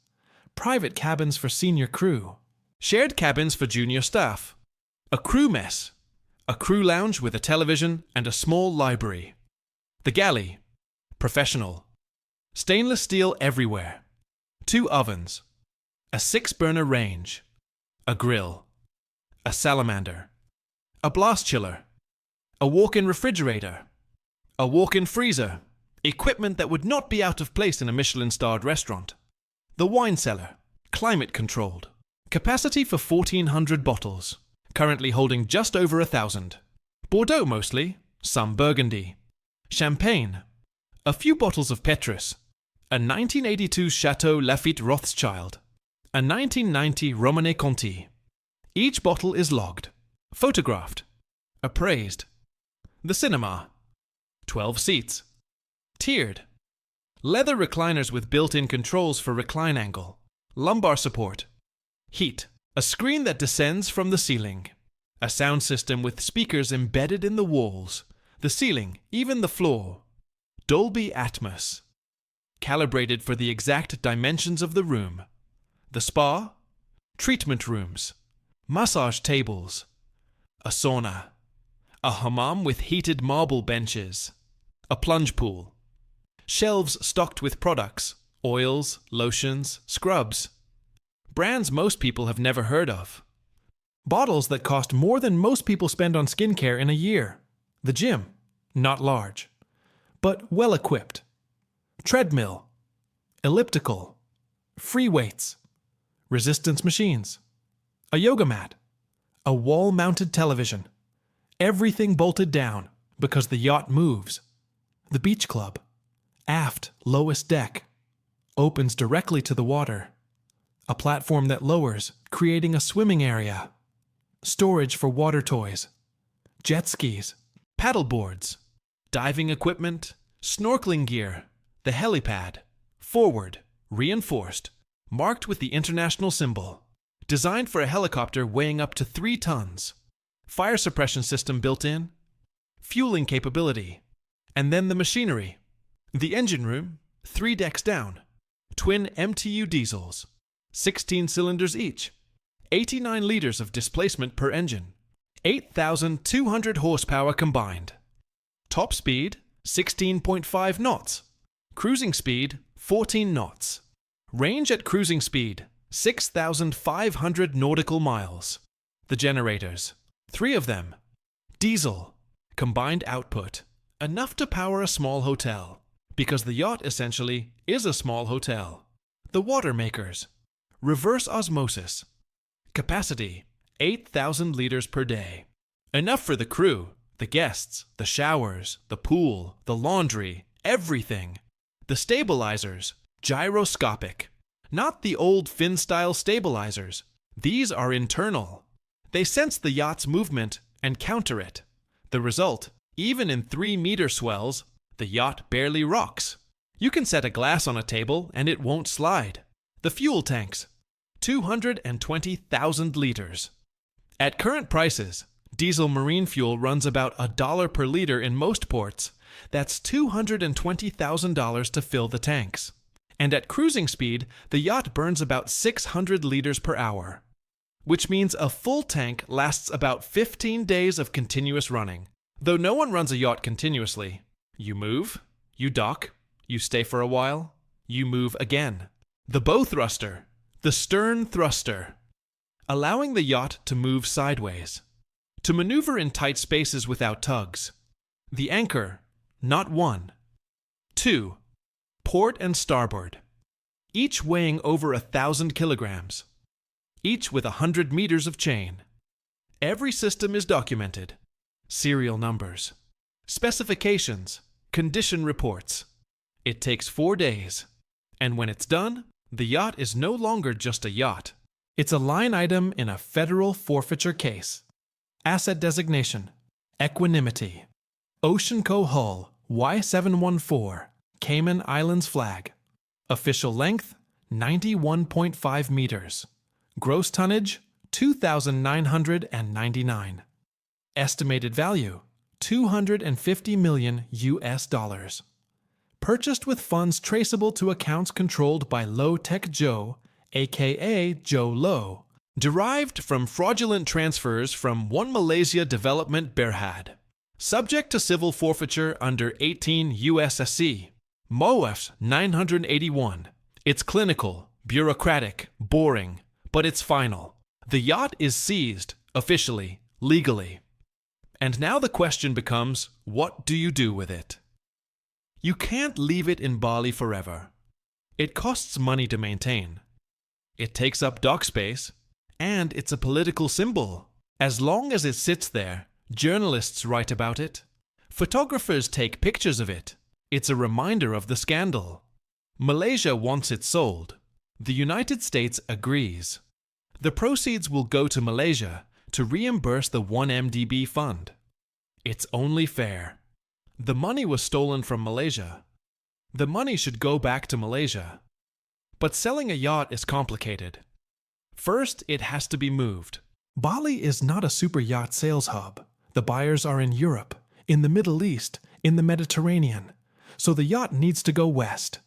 Private cabins for senior crew. Shared cabins for junior staff. A crew mess. A crew lounge with a television and a small library. The galley. Professional. Stainless steel everywhere. 2 ovens. A 6-burner range. A grill. A salamander. A blast chiller. A walk-in refrigerator. A walk-in freezer. Equipment that would not be out of place in a Michelin-starred restaurant. The wine cellar. Climate controlled. Capacity for 1,400 bottles. currently holding just over 1,000. Bordeaux mostly, some Burgundy. Champagne, a few bottles of Petrus, a 1982 Chateau Lafite Rothschild, a 1990 Romanée Conti. Each bottle is logged, photographed, appraised. The cinema, 12 seats, tiered. Leather recliners with built-in controls for recline angle, lumbar support, heat, a screen that descends from the ceiling, a sound system with speakers embedded in the walls, the ceiling, even the floor, Dolby Atmos, calibrated for the exact dimensions of the room, the spa, treatment rooms, massage tables, a sauna, a hammam with heated marble benches, a plunge pool, shelves stocked with products, oils, lotions, scrubs, brands most people have never heard of, bottles that cost more than most people spend on skincare in a year, the gym, not large, but well equipped, treadmill, elliptical, free weights, resistance machines, a yoga mat, a wall-mounted television, everything bolted down because the yacht moves, the beach club, aft lowest deck, opens directly to the water, a platform that lowers, creating a swimming area, storage for water toys, jet skis, paddle boards, diving equipment, snorkeling gear, the helipad, forward, reinforced, marked with the international symbol, designed for a helicopter weighing up to 3 tons, fire suppression system built in, fueling capability, and then the machinery. The engine room, 3 decks down, twin MTU diesels, 16 cylinders each, 89 liters of displacement per engine, 8,200 horsepower combined. Top speed, 16.5 knots. Cruising speed, 14 knots. Range at cruising speed, 6,500 nautical miles. The generators, 3 of them. Diesel, combined output, enough to power a small hotel, because the yacht essentially is a small hotel. The water makers, reverse osmosis. Capacity, 8,000 liters per day. Enough for the crew, the guests, the showers, the pool, the laundry, everything. The stabilizers, gyroscopic. Not the old fin-style stabilizers. These are internal. They sense the yacht's movement and counter it. The result, even in 3-meter swells, the yacht barely rocks. You can set a glass on a table and it won't slide. The fuel tanks, 220,000 liters. At current prices, diesel marine fuel runs about $1 per liter in most ports. That's $220,000 to fill the tanks. And at cruising speed, the yacht burns about 600 liters per hour, which means a full tank lasts about 15 days of continuous running. Though no one runs a yacht continuously. You move, you dock, you stay for a while, you move again. The bow thruster, the stern thruster, allowing the yacht to move sideways, to maneuver in tight spaces without tugs. The anchor, not 1, 2, port and starboard, each weighing over 1,000 kilograms, each with 100 meters of chain. Every system is documented. Serial numbers, specifications, condition reports. It takes 4 days, and when it's done, the yacht is no longer just a yacht. It's a line item in a federal forfeiture case. Asset designation, equanimity. Oceanco hull, Y714, Cayman Islands flag. Official length, 91.5 meters. Gross tonnage, 2,999. Estimated value, $250 million US. Purchased with funds traceable to accounts controlled by Low Tech Joe, aka Joe Low, derived from fraudulent transfers from One Malaysia Development Berhad. Subject to civil forfeiture under 18 U.S.C. MOF 981. It's clinical, bureaucratic, boring, but it's final. The yacht is seized, officially, legally. And now the question becomes, what do you do with it? You can't leave it in Bali forever. It costs money to maintain. It takes up dock space, and it's a political symbol. As long as it sits there, journalists write about it. Photographers take pictures of it. It's a reminder of the scandal. Malaysia wants it sold. The United States agrees. The proceeds will go to Malaysia to reimburse the 1MDB fund. It's only fair. The money was stolen from Malaysia. The money should go back to Malaysia. But selling a yacht is complicated. First, it has to be moved. Bali is not a super yacht sales hub. The buyers are in Europe, in the Middle East, in the Mediterranean. So the yacht needs to go west.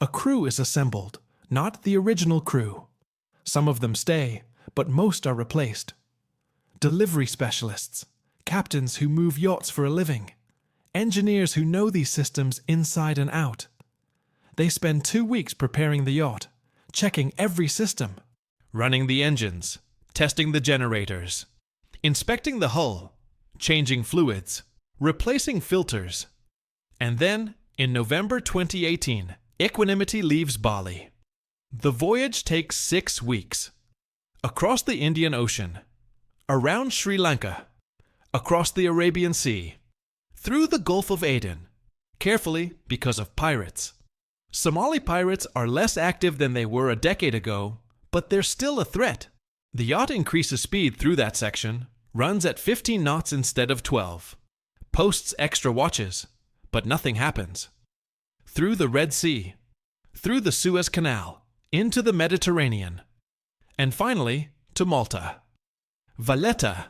A crew is assembled, not the original crew. Some of them stay, but most are replaced. Delivery specialists, captains who move yachts for a living, engineers who know these systems inside and out. They spend 2 weeks preparing the yacht, checking every system, running the engines, testing the generators, inspecting the hull, changing fluids, replacing filters. And then, in November 2018, Equanimity leaves Bali. The voyage takes 6 weeks. Across the Indian Ocean, around Sri Lanka, across the Arabian Sea, through the Gulf of Aden, carefully because of pirates. Somali pirates are less active than they were a decade ago, but they're still a threat. The yacht increases speed through that section, runs at 15 knots instead of 12, posts extra watches, but nothing happens. Through the Red Sea, through the Suez Canal, into the Mediterranean, and finally to Malta. Valletta,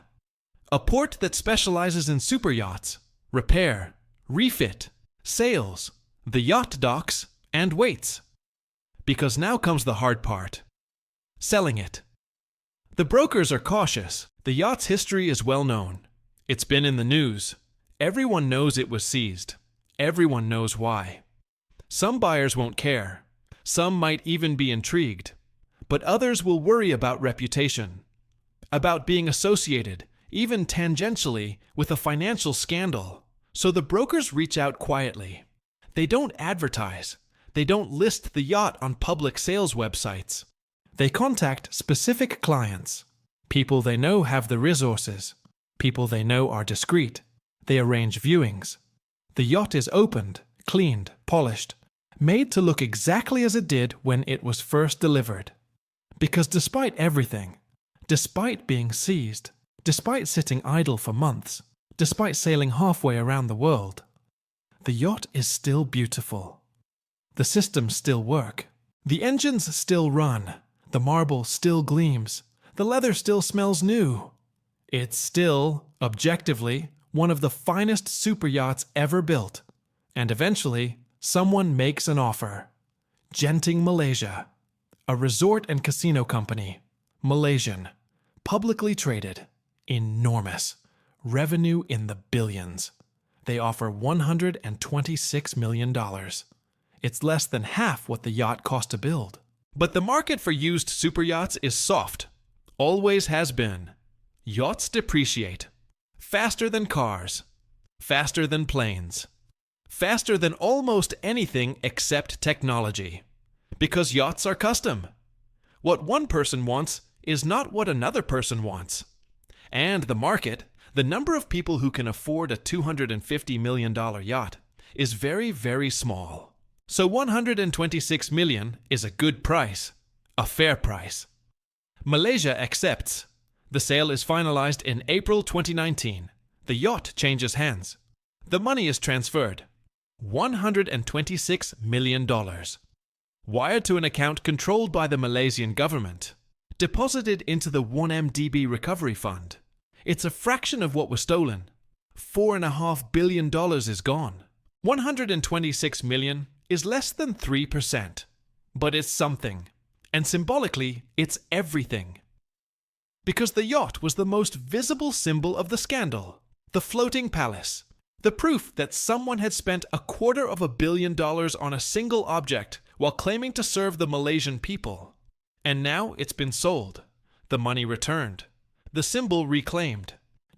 a port that specializes in super yachts, repair, refit, sales, the yacht docks, and waits. Because now comes the hard part. Selling it. The brokers are cautious. The yacht's history is well known. It's been in the news. Everyone knows it was seized. Everyone knows why. Some buyers won't care. Some might even be intrigued. But others will worry about reputation, about being associated, even tangentially, with a financial scandal. So the brokers reach out quietly. They don't advertise. They don't list the yacht on public sales websites. They contact specific clients, people they know have the resources, people they know are discreet. They arrange viewings. The yacht is opened, cleaned, polished, made to look exactly as it did when it was first delivered. Because despite everything, despite being seized, despite sitting idle for months, despite sailing halfway around the world, the yacht is still beautiful. The systems still work. The engines still run. The marble still gleams. The leather still smells new. It's still, objectively, one of the finest super yachts ever built. And eventually, someone makes an offer. Genting Malaysia, a resort and casino company, Malaysian, publicly traded, enormous, revenue in the billions. They offer $126 million. It's less than half what the yacht cost to build. But the market for used super yachts is soft. Always has been. Yachts depreciate. Faster than cars. Faster than planes. Faster than almost anything except technology. Because yachts are custom. What one person wants is not what another person wants. And the market, the number of people who can afford a $250 million yacht, is very, very small. So $126 million is a good price, a fair price. Malaysia accepts. The sale is finalized in April 2019. The yacht changes hands. The money is transferred. $126 million. Wired to an account controlled by the Malaysian government. Deposited into the 1MDB recovery fund. It's a fraction of what was stolen. $4.5 billion is gone. $126 million is less than 3%. But it's something. And symbolically, it's everything. Because the yacht was the most visible symbol of the scandal. The floating palace. The proof that someone had spent $250 million on a single object while claiming to serve the Malaysian people. And now it's been sold. The money returned. The symbol reclaimed.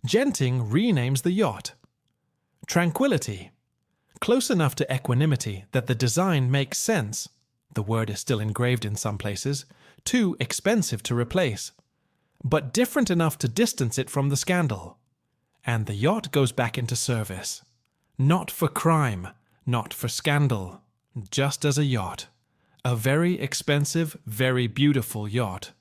Genting renames the yacht. Tranquility. Close enough to equanimity that the design makes sense. The word is still engraved in some places. Too expensive to replace. but different enough to distance it from the scandal. And the yacht goes back into service. Not for crime, not for scandal, just as a yacht. A very expensive, very beautiful yacht.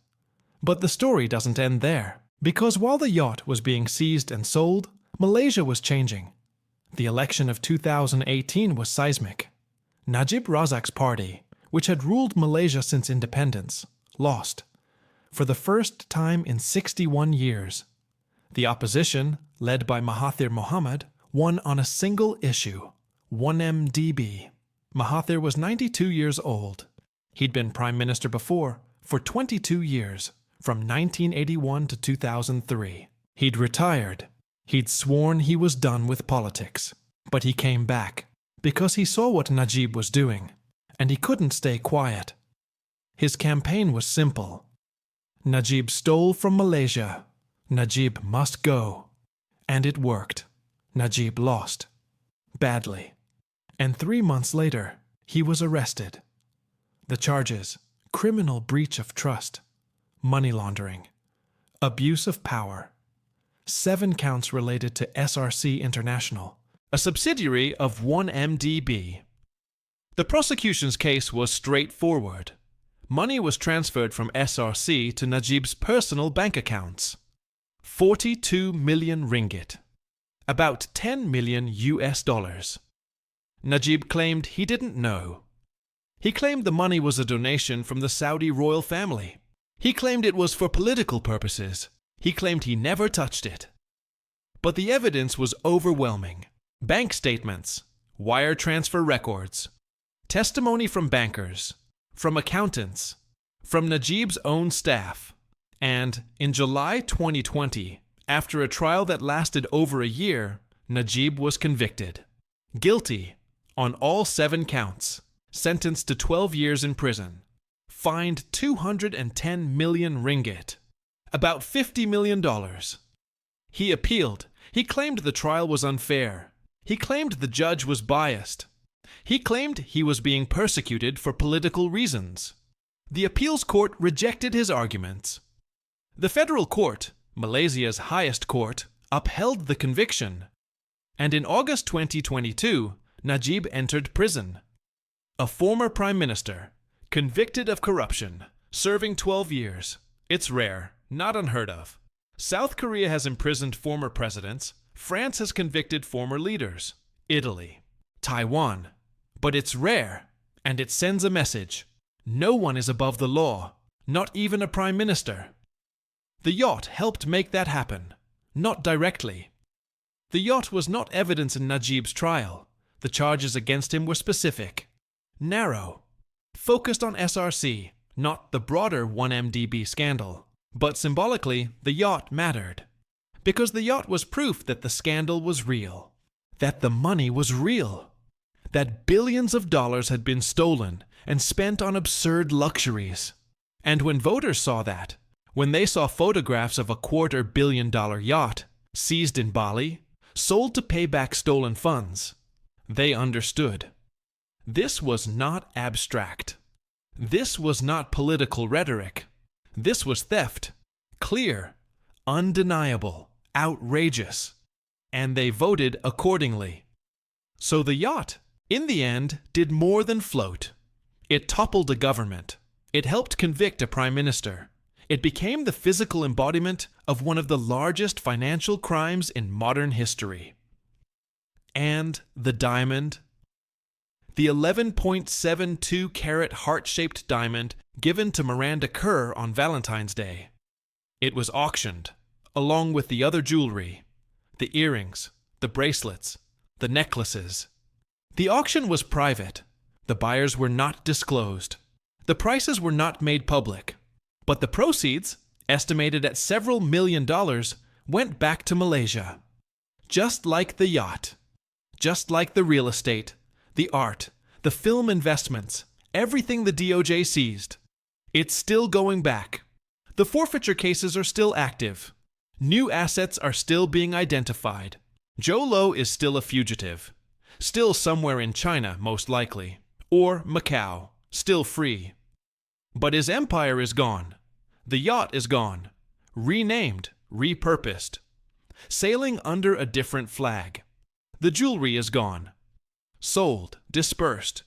But the story doesn't end there, because while the yacht was being seized and sold, Malaysia was changing. The election of 2018 was seismic. Najib Razak's party, which had ruled Malaysia since independence, lost, for the first time in 61 years. The opposition, led by Mahathir Mohamad, won on a single issue, 1MDB. Mahathir was 92 years old. He'd been prime minister before, for 22 years, from 1981 to 2003. He'd retired. He'd sworn he was done with politics. But he came back, because he saw what Najib was doing, and he couldn't stay quiet. His campaign was simple. Najib stole from Malaysia. Najib must go. And it worked. Najib lost. Badly. And 3 months later, he was arrested. The charges: criminal breach of trust, money laundering, abuse of power. 7 counts related to SRC International, a subsidiary of 1MDB. The prosecution's case was straightforward. Money was transferred from SRC to Najib's personal bank accounts. 42 million ringgit. About 10 million US dollars. Najib claimed he didn't know. He claimed the money was a donation from the Saudi royal family. He claimed it was for political purposes. He claimed he never touched it. But the evidence was overwhelming. Bank statements, wire transfer records, testimony from bankers, from accountants, from Najib's own staff. And in July 2020, after a trial that lasted over a year, Najib was convicted. Guilty on all 7 counts, sentenced to 12 years in prison, fined 210 million ringgit, about $50 million. He appealed. He claimed the trial was unfair. He claimed the judge was biased. He claimed he was being persecuted for political reasons. The appeals court rejected his arguments. The federal court, Malaysia's highest court, upheld the conviction. And in August 2022, Najib entered prison. A former prime minister, convicted of corruption, serving 12 years. It's rare, not unheard of. South Korea has imprisoned former presidents. France has convicted former leaders. Italy. Taiwan. But it's rare, and it sends a message. No one is above the law, not even a prime minister. The yacht helped make that happen, not directly. The yacht was not evidence in Najib's trial. The charges against him were specific, narrow, focused on SRC, not the broader 1MDB scandal. But symbolically, the yacht mattered. Because the yacht was proof that the scandal was real, that the money was real, that billions of dollars had been stolen and spent on absurd luxuries. And when voters saw that, when they saw photographs of a $250 million yacht seized in Bali, sold to pay back stolen funds, they understood. This was not abstract. This was not political rhetoric. This was theft. Clear, undeniable, outrageous. And they voted accordingly. So the yacht, in the end, did more than float. It toppled a government. It helped convict a prime minister. It became the physical embodiment of one of the largest financial crimes in modern history. And the diamond? The 11.72 carat heart-shaped diamond given to Miranda Kerr on Valentine's Day. It was auctioned, along with the other jewelry, the earrings, the bracelets, the necklaces. The auction was private. The buyers were not disclosed. The prices were not made public. But the proceeds, estimated at several $1 million, went back to Malaysia. Just like the yacht. Just like the real estate, the art, the film investments, everything the DOJ seized. It's still going back. The forfeiture cases are still active. New assets are still being identified. Zhou Lo is still a fugitive. Still somewhere in China, most likely. Or Macau, still free. But his empire is gone. The yacht is gone. renamed, repurposed, sailing under a different flag. The jewelry is gone, sold, dispersed,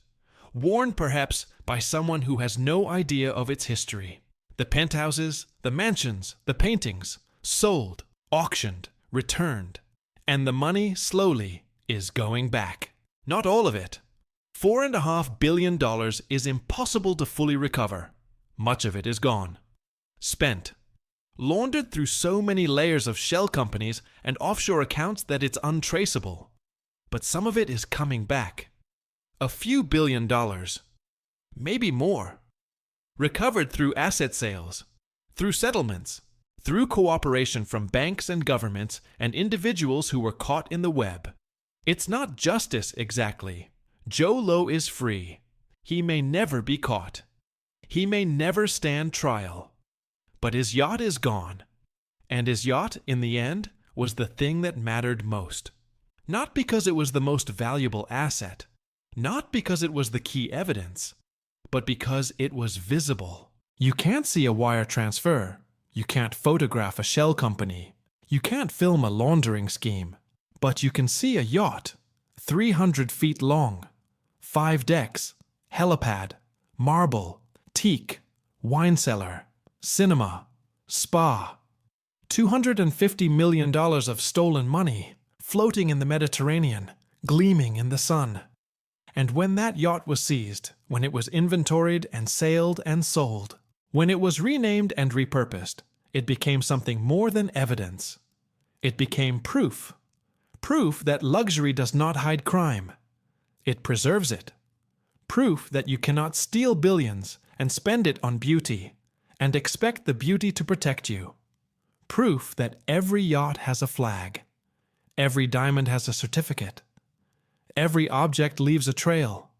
worn perhaps by someone who has no idea of its history. The penthouses, the mansions, the paintings, sold, auctioned, returned, and the money slowly is going back. Not all of it. $4.5 billion is impossible to fully recover. Much of it is gone. Spent. Laundered through so many layers of shell companies and offshore accounts that it's untraceable. But some of it is coming back. A few $billion. Maybe more. Recovered through asset sales, through settlements, through cooperation from banks and governments and individuals who were caught in the web. It's not justice exactly. Joe Low is free. He may never be caught. He may never stand trial. But his yacht is gone. And his yacht, in the end, was the thing that mattered most. Not because it was the most valuable asset. Not because it was the key evidence. But because it was visible. You can't see a wire transfer. You can't photograph a shell company. You can't film a laundering scheme. But you can see a yacht, 300 feet long, 5 decks, helipad, marble, teak, wine cellar, cinema, spa. $250 million of stolen money, floating in the Mediterranean, gleaming in the sun. And when that yacht was seized, when it was inventoried and sailed and sold, when it was renamed and repurposed, it became something more than evidence. It became proof. Proof that luxury does not hide crime. It preserves it. Proof that you cannot steal billions and spend it on beauty and expect the beauty to protect you. Proof that every yacht has a flag. Every diamond has a certificate. Every object leaves a trail.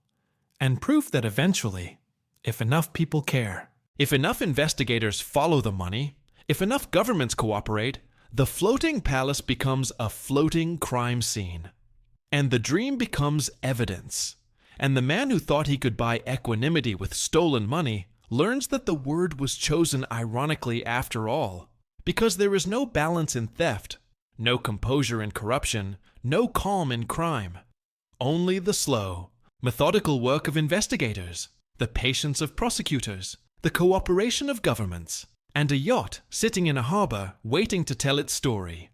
And proof that eventually, if enough people care, if enough investigators follow the money, if enough governments cooperate, the floating palace becomes a floating crime scene. And the dream becomes evidence. And the man who thought he could buy equanimity with stolen money learns that the word was chosen ironically after all, because there is no balance in theft, no composure in corruption, no calm in crime. Only the slow, methodical work of investigators, the patience of prosecutors, the cooperation of governments, and a yacht sitting in a harbor waiting to tell its story.